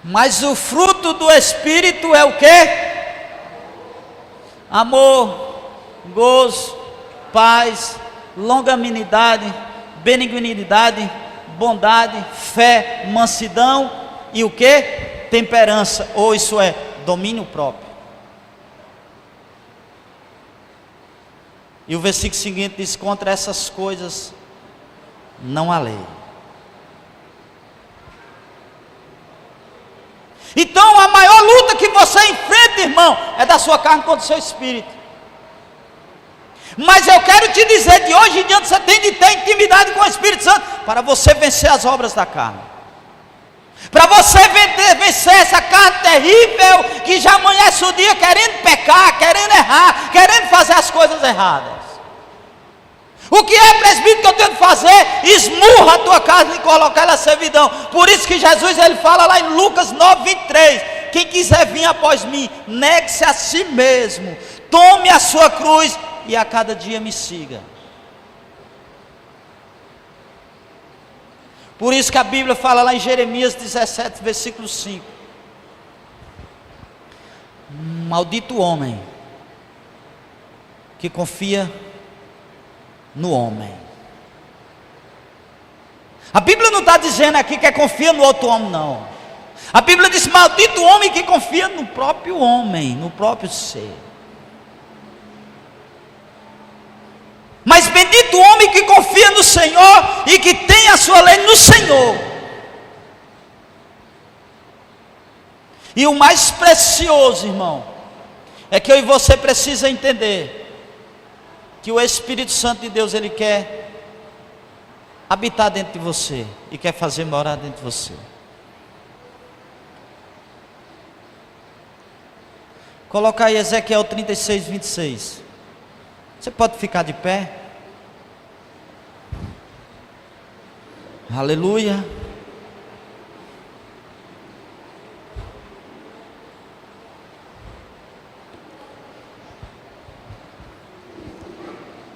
Mas o fruto do Espírito é o quê? Amor, gozo, paz, longanimidade, benignidade, bondade, fé, mansidão e o quê? Temperança, ou isso é, domínio próprio. E o versículo seguinte diz: contra essas coisas não há lei. Então a maior luta que você enfrenta, irmão, é da sua carne contra o seu espírito. Mas eu quero te dizer, de hoje em diante você tem de ter intimidade com o Espírito Santo, para você vencer as obras da carne, para você vencer essa carne terrível, que já amanhece o dia querendo pecar, querendo errar, querendo fazer as coisas erradas. O que é, presbítero, que eu tenho que fazer? Esmurra a tua carne e coloca ela na servidão. Por isso que Jesus, ele fala lá em Lucas 9:23, quem quiser vir após mim, negue-se a si mesmo, tome a sua cruz e a cada dia me siga. Por isso que a Bíblia fala lá em Jeremias 17, versículo 5, maldito o homem que confia no homem. A Bíblia não está dizendo aqui que confia no outro homem, não. A Bíblia diz: maldito o homem que confia no próprio homem, no próprio ser. Mas bendito o homem que confia no Senhor e que tem a sua lei no Senhor. E o mais precioso, irmão, é que eu e você precisa entender que o Espírito Santo de Deus, ele quer habitar dentro de você e quer fazer morar dentro de você. Coloca aí Ezequiel 36, 26. Você pode ficar de pé? Aleluia.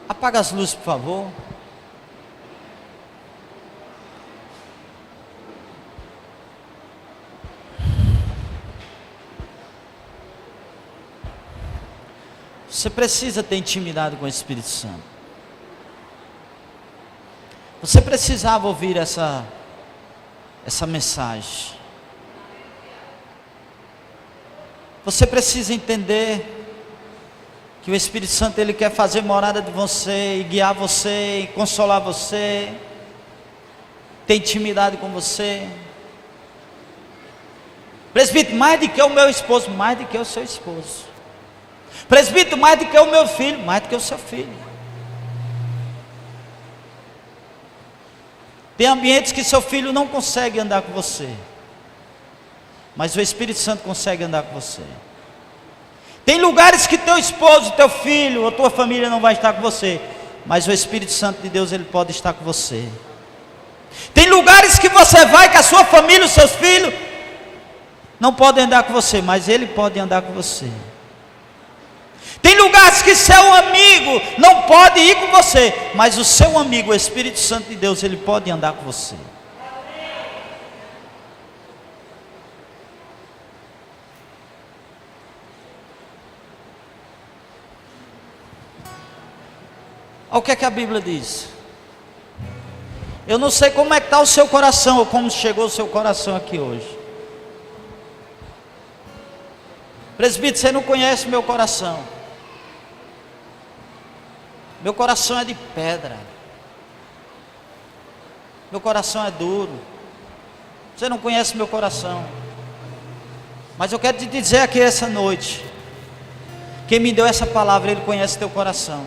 Apaga as luzes, por favor. Você precisa ter intimidade com o Espírito Santo. Você precisava ouvir essa mensagem. Você precisa entender que o Espírito Santo ele quer fazer morada de você, e guiar você, e consolar você, ter intimidade com você. Presbítero, mais do que o meu esposo, mais do que o seu esposo. Presbítero, mais do que o meu filho, mais do que o seu filho. Tem ambientes que seu filho não consegue andar com você, mas o Espírito Santo consegue andar com você. Tem lugares que teu esposo, teu filho ou tua família não vai estar com você, mas o Espírito Santo de Deus ele pode estar com você. Tem lugares que você vai que a sua família, os seus filhos não podem andar com você, mas ele pode andar com você. Tem lugares que seu amigo não pode ir com você, mas o seu amigo, o Espírito Santo de Deus, ele pode andar com você. Olha o que é que a Bíblia diz. Eu não sei como é que está o seu coração, ou como chegou o seu coração aqui hoje. Presbítero, você não conhece meu coração. Meu coração é de pedra. Meu coração é duro. Você não conhece meu coração. Mas eu quero te dizer aqui essa noite, quem me deu essa palavra, ele conhece teu coração,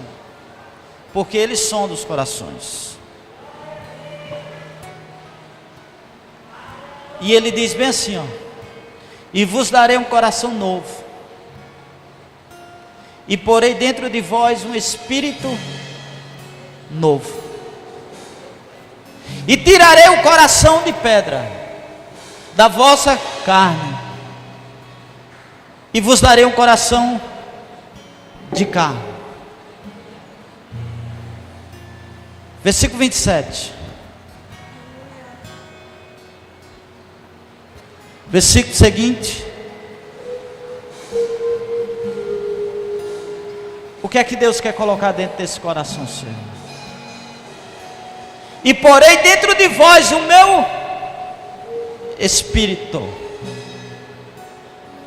porque ele sonda os corações. E ele diz bem assim, ó: e vos darei um coração novo, e porei dentro de vós um espírito novo, e tirarei o coração de pedra da vossa carne, e vos darei um coração de carne. Versículo 27. Versículo seguinte. O que é que Deus quer colocar dentro desse coração seu? E porei dentro de vós o meu Espírito,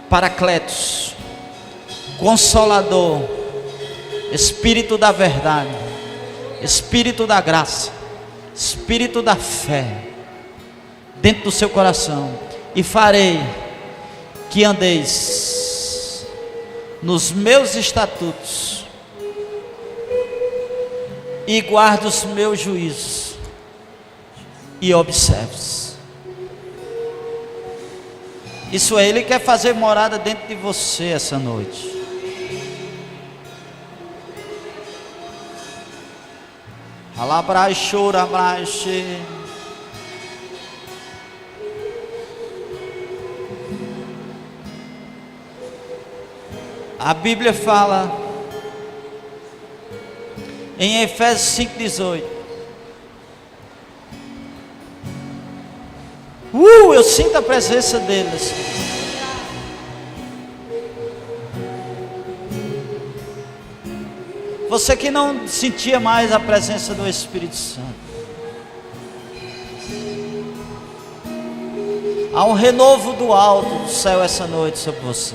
Paracletos, Consolador, Espírito da verdade, Espírito da graça, Espírito da fé, dentro do seu coração, e farei que andeis nos meus estatutos, e guarde os meus juízos, e observe. Isso é, Ele quer fazer morada dentro de você essa noite. Alabrai, chora, abraxe. A Bíblia fala em Efésios 5,18. Eu sinto a presença deles. Você que não sentia mais a presença do Espírito Santo, há um renovo do alto do céu essa noite sobre você.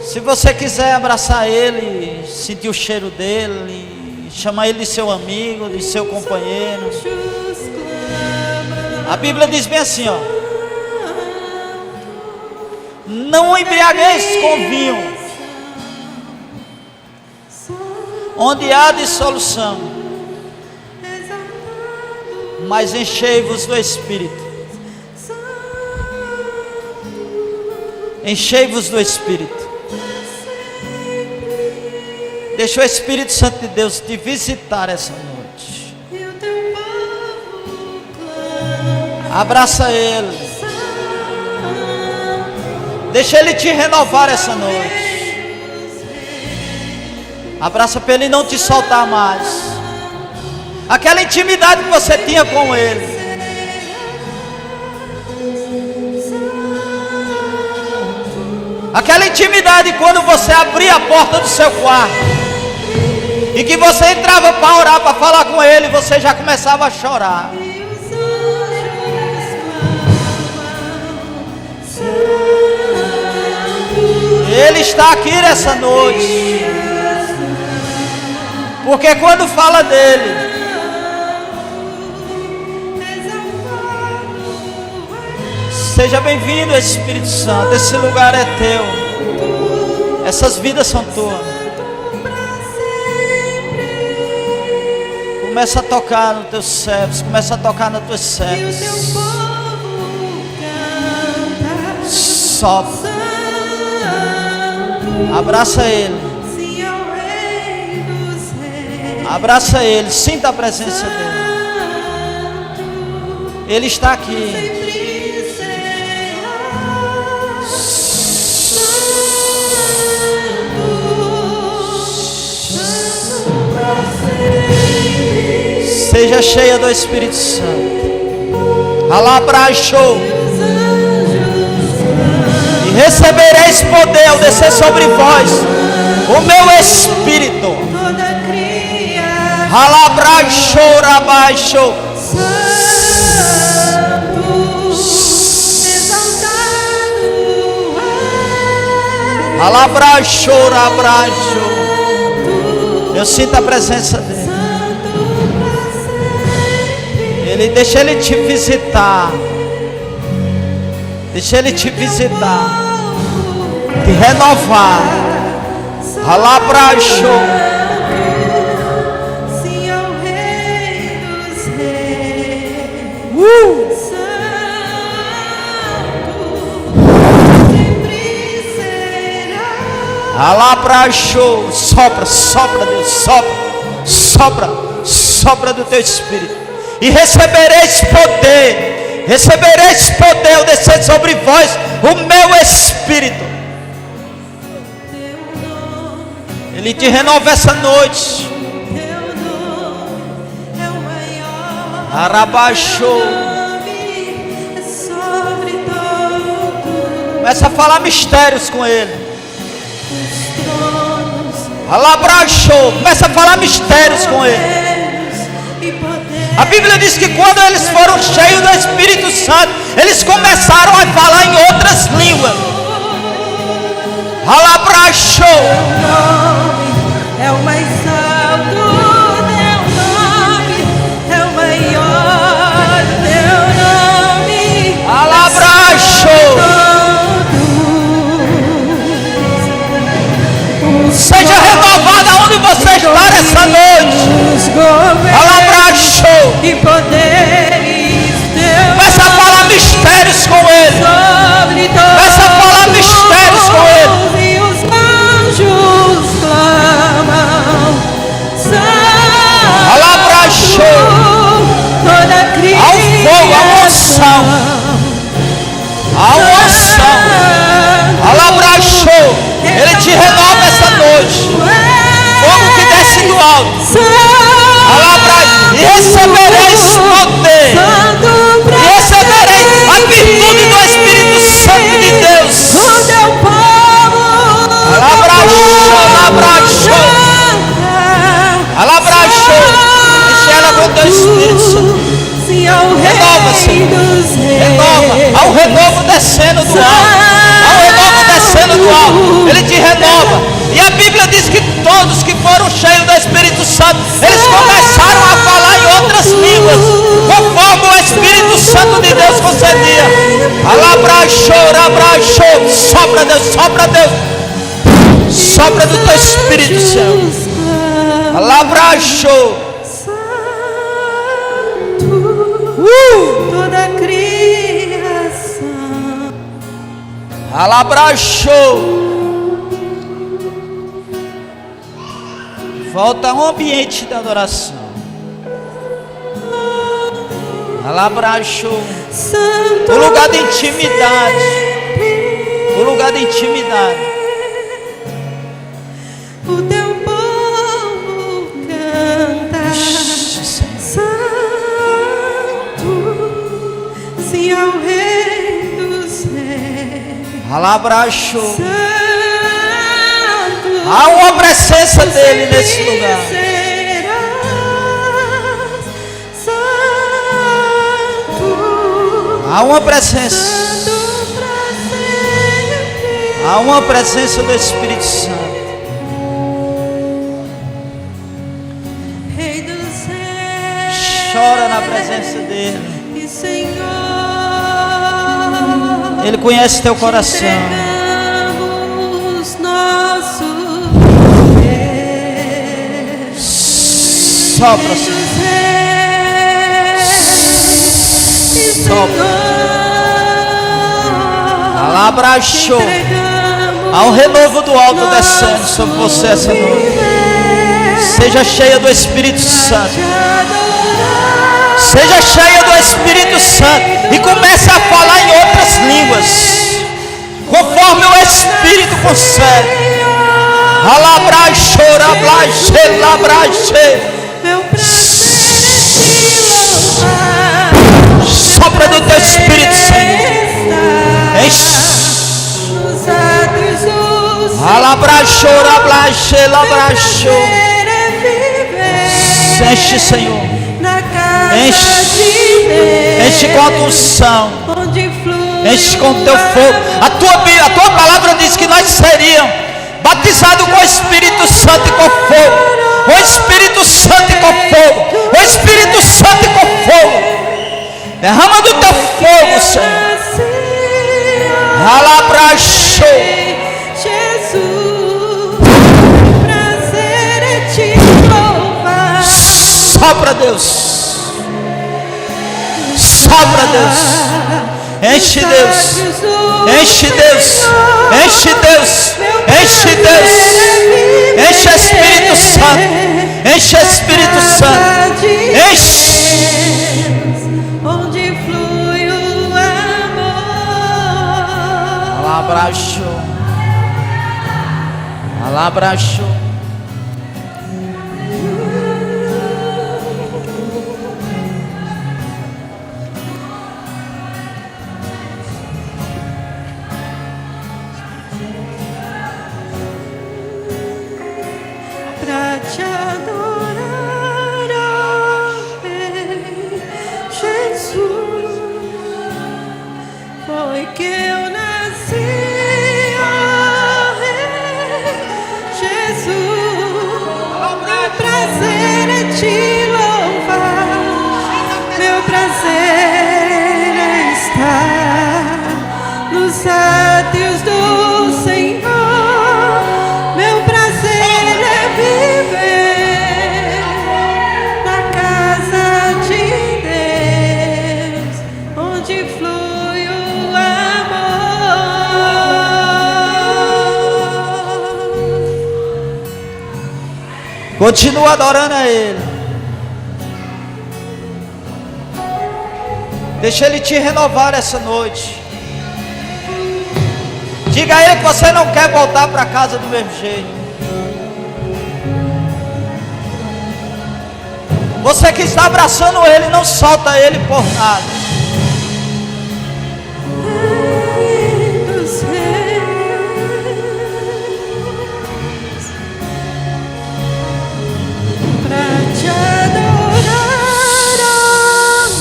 Se você quiser abraçar Ele, sentir o cheiro dEle, chamar Ele de seu amigo, de seu companheiro. A Bíblia diz bem assim, ó: não embriagueis com vinho, onde há dissolução, mas enchei-vos do Espírito. Enchei-vos do Espírito. Deixa o Espírito Santo de Deus te visitar essa noite. Abraça Ele. Deixa Ele te renovar essa noite. Abraça para Ele não te soltar mais. Aquela intimidade que você tinha com Ele. Aquela intimidade quando você abria a porta do seu quarto e que você entrava para orar, para falar com Ele, você já começava a chorar. E os anjos clamam, Ele está aqui nessa noite. Porque quando fala dele, seja bem-vindo, Espírito Santo. Esse lugar é teu. Essas vidas são tuas. Começa a tocar nos teus servos. Começa a tocar nas tuas servas. Sopra. Abraça Ele. Abraça Ele. Sinta a presença dEle. Ele está aqui. Seja cheia do Espírito Santo. Alabraxou. E recebereis poder ao descer sobre vós o meu Espírito. Alabraxou, rabaixou. Alabraxou, rabaixou. Eu sinto a presença dele. Deixa Ele te visitar. Deixa Ele te visitar. Te renovar. Alabraxou. Sim, ao Rei dos Reis. Sempre será. Alabraxou. Sopra, sopra, Deus, sopra. Sopra, sopra do teu Espírito. E recebereis poder ao descer sobre vós o meu Espírito. Ele te renova essa noite. Arabaixou. Começa a falar mistérios com Ele. Alabraixou. Começa a falar mistérios com Ele. A Bíblia diz que quando eles foram cheios do Espírito Santo, eles começaram a falar em outras línguas. Alabraxou. É o mais alto, teu nome é o maior, teu nome. Alabraxou. Seja renovada onde você está essa noite. Alabraxou. E poderes teus. Começa a falar mistérios com Ele. Começa a falar mistérios com Ele. E os anjos clamam. Alabraxou. Toda criança. Ao fogo, à unção. À unção. Alabraxou. Ele te renova essa noite. Fogo que desce do alto. E recebereis poder. E recebereis a virtude do Espírito Santo de Deus. Alabraxou, alabraxou. Alabraxou. Enche ela com o teu Espírito Santo. Renova, Senhor. Renova. Há um renovo descendo do alto. Há um renovo descendo do alto. Ele te renova. E a Bíblia diz que todos que foram cheios do Espírito Santo, eles começaram a falar em outras línguas, conforme o Espírito Santo de Deus concedia. Alabraxou, alabraxou. Sopra, Deus, sopra, Deus. Sopra do teu Espírito, Senhor. Alabraxou. Toda criação. Alabraxou. Volta a um ambiente de adoração. Alabraxou. O lugar de intimidade. O lugar de intimidade. O teu povo canta. Santo, sim, ao Rei dos Reis. Alabraxo. Santo. Há uma presença dele nesse lugar. Há uma presença. Há uma presença do Espírito Santo. Rei dos Reis. Chora na presença dele. E Senhor, Ele conhece teu coração. entregamos nosso Sopra, Rei Senhor. dos Reis. E Sopra. Senhor, Alabraxo. entregamos Há um renovo do alto descendo sobre você essa noite. Seja cheia do Espírito Santo. Seja cheia do Espírito Santo. E comece a falar em outras línguas, conforme o Espírito concede. Alabraxo, rablaxe, labraxe. Meu prazer é te louvar. Sopra do teu Espírito, Senhor. Enche. Nos átrios dos Alabraxo, rablaxe, labraxo. prazer é viver Enche, Senhor. na casa Enche. de Deus, Enche com a tua unção. onde flui Enche com o teu o fogo. A tua palavra diz que nós seríamos batizados com o Espírito Santo e com fogo. O Espírito Santo e com fogo. O Espírito Santo e com fogo. Derrama do teu fogo, Senhor. Alabraxo. Jesus, prazer é te louvar. Sopra, Deus. Sopra, Deus. Enche, Deus. Enche, Deus. Enche, Deus. Enche, Deus. Enche, Espírito Santo. Enche, Espírito Santo. Enche. Onde flui o amor. Alabraxo. Alabraxo. Pra te adorar, ó Rei Jesus, foi que eu nasci, ó Rei Jesus. Meu prazer é te louvar, meu prazer é estar nos átrios do Senhor. Meu prazer é viver na casa de Deus, onde flui o amor. Continua adorando a Ele. Deixa Ele te renovar essa noite. Diga a Ele que você não quer voltar para casa do mesmo jeito. Você que está abraçando Ele, não solta Ele por nada. Rei dos reis, pra te adorar, ó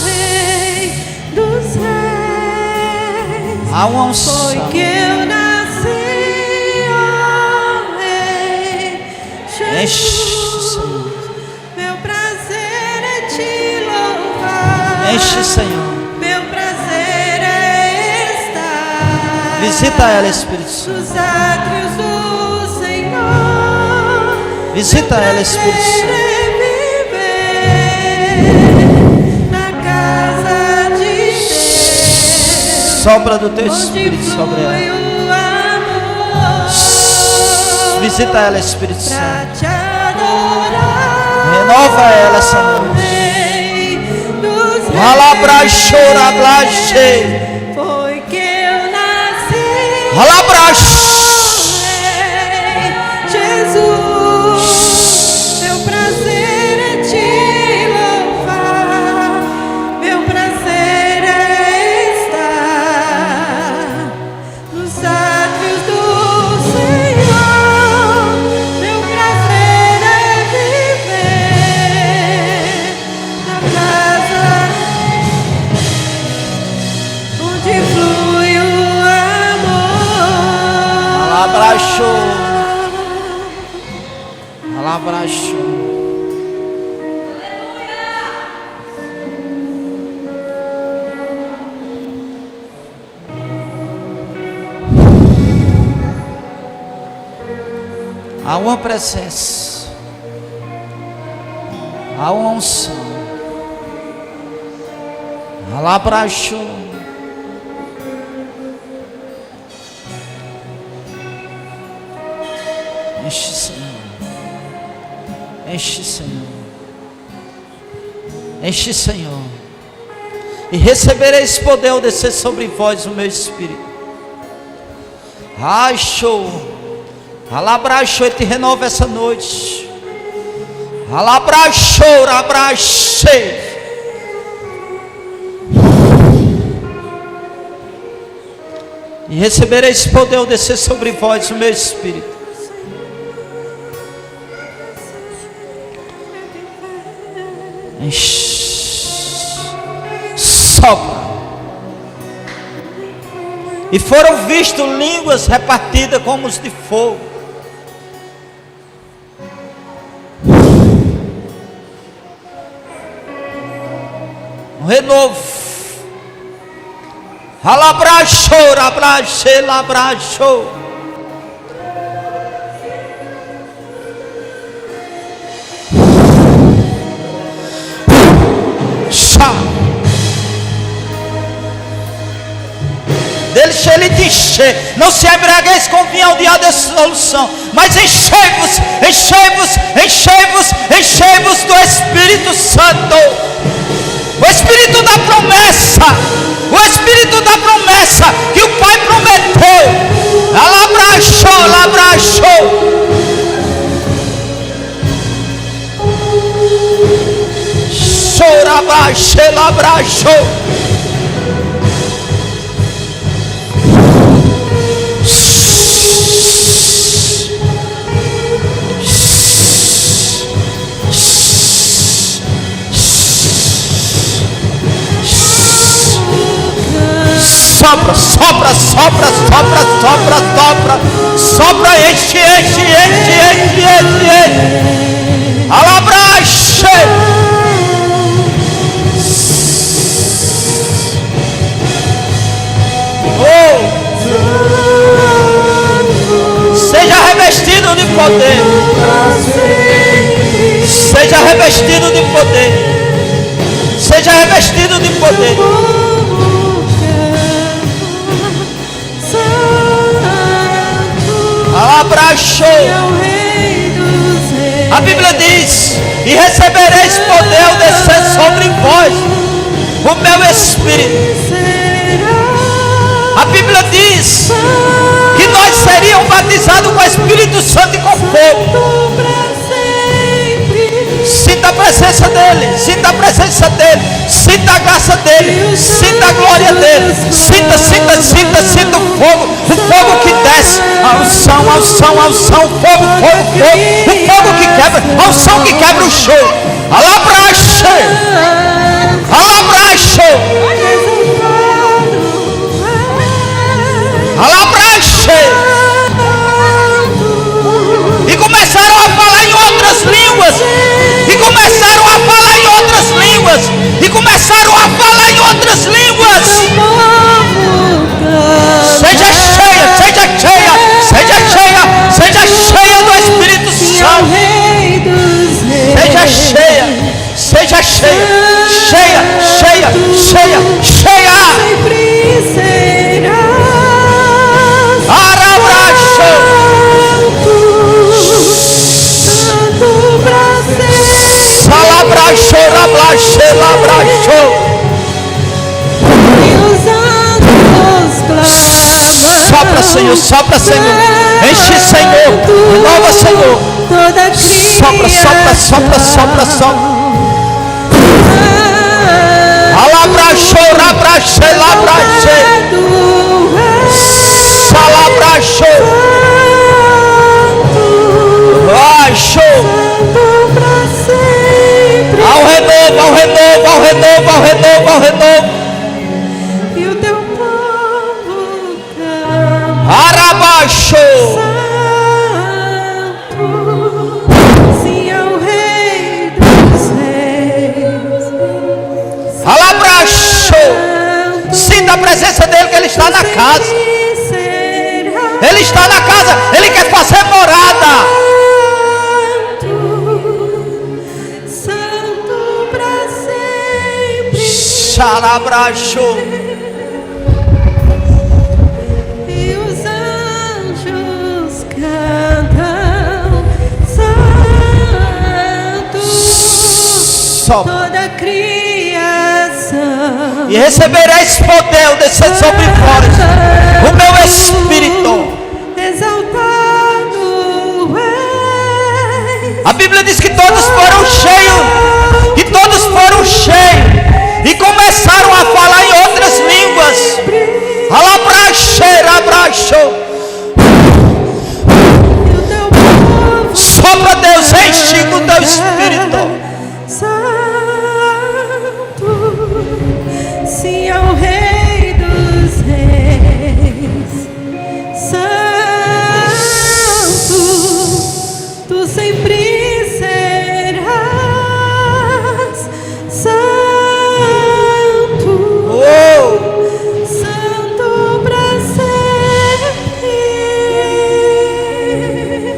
Rei dos reis. Há uma Foi unção. que eu nasci, ó Rei Enche, Jesus. Senhor. Meu prazer é te louvar. Enche, Senhor. Meu prazer é estar. Visita ela, Espírito Santo. Nos átrios do Senhor. Visita ela, Espírito Prazer Santo. é viver na casa de Deus, Sopra do teu onde Espírito sobre flui ela. o amor. Visita ela, Espírito Santo. Pra te adorar, Renova ela essa noite. Rei dos reis. Alabraxo, rablaxe. Foi que eu nasci, Alabraxo. Rei Jesus. Meu prazer é te louvar, meu prazer é estar nos uma presença, há uma unção. Alabraxo. Enche, Senhor. Enche, Senhor. Enche, Senhor. E recebereis poder ao descer sobre vós o meu espírito. Ai, show. Alabraxo, eu te renovo essa noite. Alabraxo, abraxei. E recebereis poder ao descer sobre vós o meu espírito. Sopra. E foram vistos línguas repartidas como os de fogo. Um renovo. Alabraxou, abraxei, labraxou. Deixa ele te encher. Não se embriagueis com vinho ao dia da dissolução, mas enchei-vos, enchei-vos, enchei-vos, enchei-vos do Espírito Santo. O Espírito da promessa, o Espírito da promessa que o Pai prometeu. Alabraxou, alabraxou. Chorabaxê, labraxou. Sopra, sopra, sopra, sopra, sopra, sopra, sopra, enche, enche, enche, enche, enche, enche. Alabraxe. Oh. Seja revestido de poder. Seja revestido de poder. Seja revestido de poder. Abraxou. A Bíblia diz: e recebereis poder ao descer sobre vós o meu Espírito. A Bíblia diz que nós seríamos batizados com o Espírito Santo e com fogo. Sinta a presença dele, sinta a presença dele, sinta a graça dele, sinta a glória dele, sinta, sinta, sinta, sinta o fogo que desce, a unção, a unção, a unção, fogo, fogo, fogo, o fogo que quebra, a unção que quebra o show. Alabraxe, alabraxe, alabraxe. E começaram a falar em outras línguas. E começaram a falar em outras línguas. E começaram a falar em outras línguas. Seja cheia, seja cheia, seja cheia, seja cheia do Espírito Santo. Seja cheia, seja cheia, cheia, cheia, cheia, cheia. Salabraxou, labraxou, labraxou. Sopra, Senhor, sopra, Senhor. Enche, Senhor. Renova, Senhor. Sopra, sopra, sopra, sopra, sopra. Alabraxou, labraxou, labraxou. Salabraxou. Show. Ao renovo, ao renovo, ao renovo, ao renovo, ao renovo. E o teu povo canta. Arabaxo. Sim, ao Rei dos Reis. Alabraxo. Sinta a presença dele, que ele está na casa. Ele está na casa, ele quer fazer morada. Xalabraxo. E os anjos cantam santo. Só. Toda criação. E recebereis poder descer sobre vós, o meu espírito. Exaltado és. A Bíblia diz que todos foram cheios, e todos foram cheios, e começaram a falar em outras línguas. Alabraxeirabraxo. Sopra, Deus, enche com o teu espírito. Sim, ao Rei dos Reis, Santo, tu sempre serás, Santo, Santo pra sempre,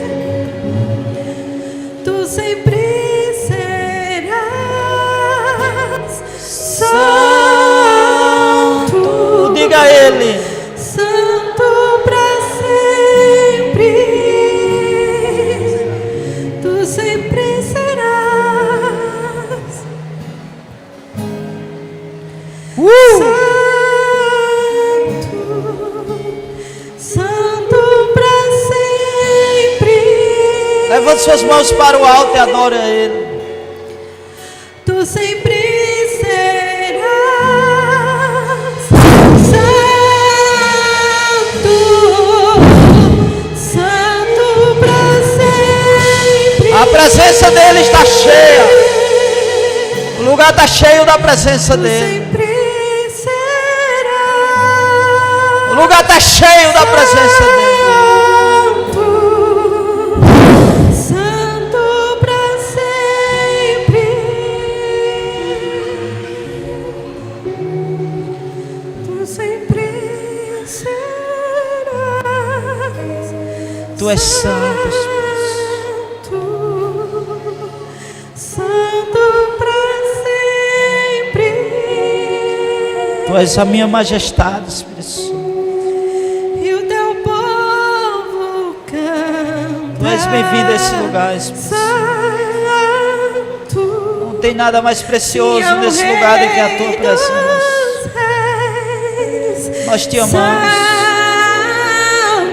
tu sempre serás, Santo. Diga a Ele. Santo pra sempre, tu sempre serás. Santo, Santo pra sempre. Levante suas mãos para o alto e adore a Ele. Tu sempre serás, Santo, Santo pra sempre. A presença dEle está cheia. O lugar está cheio da presença Tu dEle. sempre O serás, lugar está cheio da presença dEle. Santo pra sempre. Tu sempre serás. Tu és santo, Espírito. Santo pra sempre. Tu és a minha majestade, Espírito Santo. E o teu povo canta. Tu és bem-vindo a esse lugar, Espírito Santo. Santo. Não tem nada mais precioso nesse lugar do que a tua presença. Nós te amamos.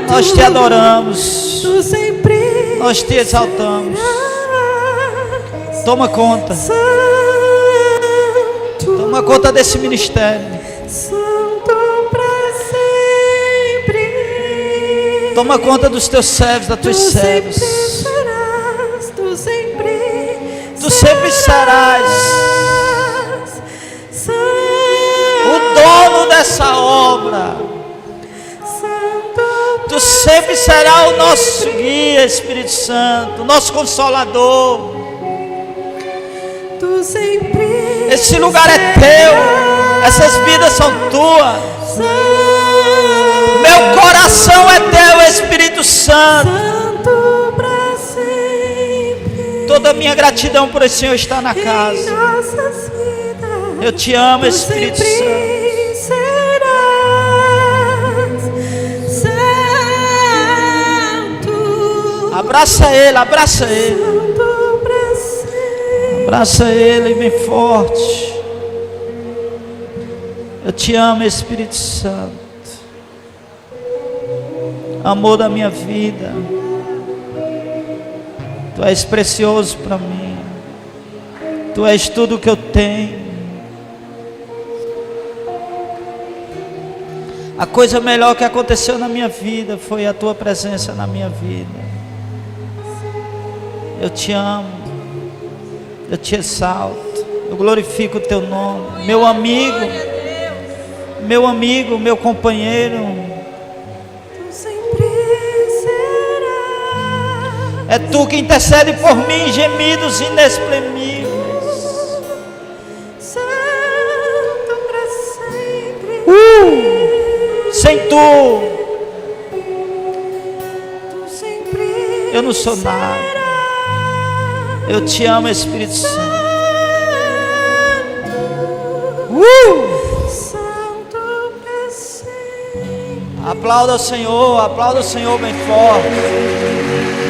Nós te adoramos. Tu sempre Nós te exaltamos. Toma conta. Santo, Toma conta desse ministério. Santo pra sempre. Toma conta dos teus servos, das tuas Tu sempre servas. serás, tu sempre serás o dono dessa obra. Tu sempre serás o nosso guia, Espírito Santo, nosso consolador. Tu sempre Esse lugar é teu, essas vidas são tuas. Meu coração é teu, Espírito Santo. Santo pra sempre. Toda a minha gratidão por esse Senhor estar na Em casa. nossas vidas, Eu te amo, tu Espírito sempre Santo. serás santo. Abraça Ele, abraça Ele. Santo pra sempre. Abraça Ele bem forte. Eu te amo, Espírito Santo. Amor da minha vida. Tu és precioso para mim. Tu és tudo que eu tenho. A coisa melhor que aconteceu na minha vida foi a tua presença na minha vida. Eu te amo. Eu te exalto. Eu glorifico o teu nome. Meu amigo, meu companheiro. Tu sempre serás É tu que intercede por mim em gemidos inexprimíveis. santo pra sempre. Sem tu, Tu sempre eu não sou nada. Eu te amo, Espírito Santo. Santo pra sempre. Aplauda o Senhor bem forte.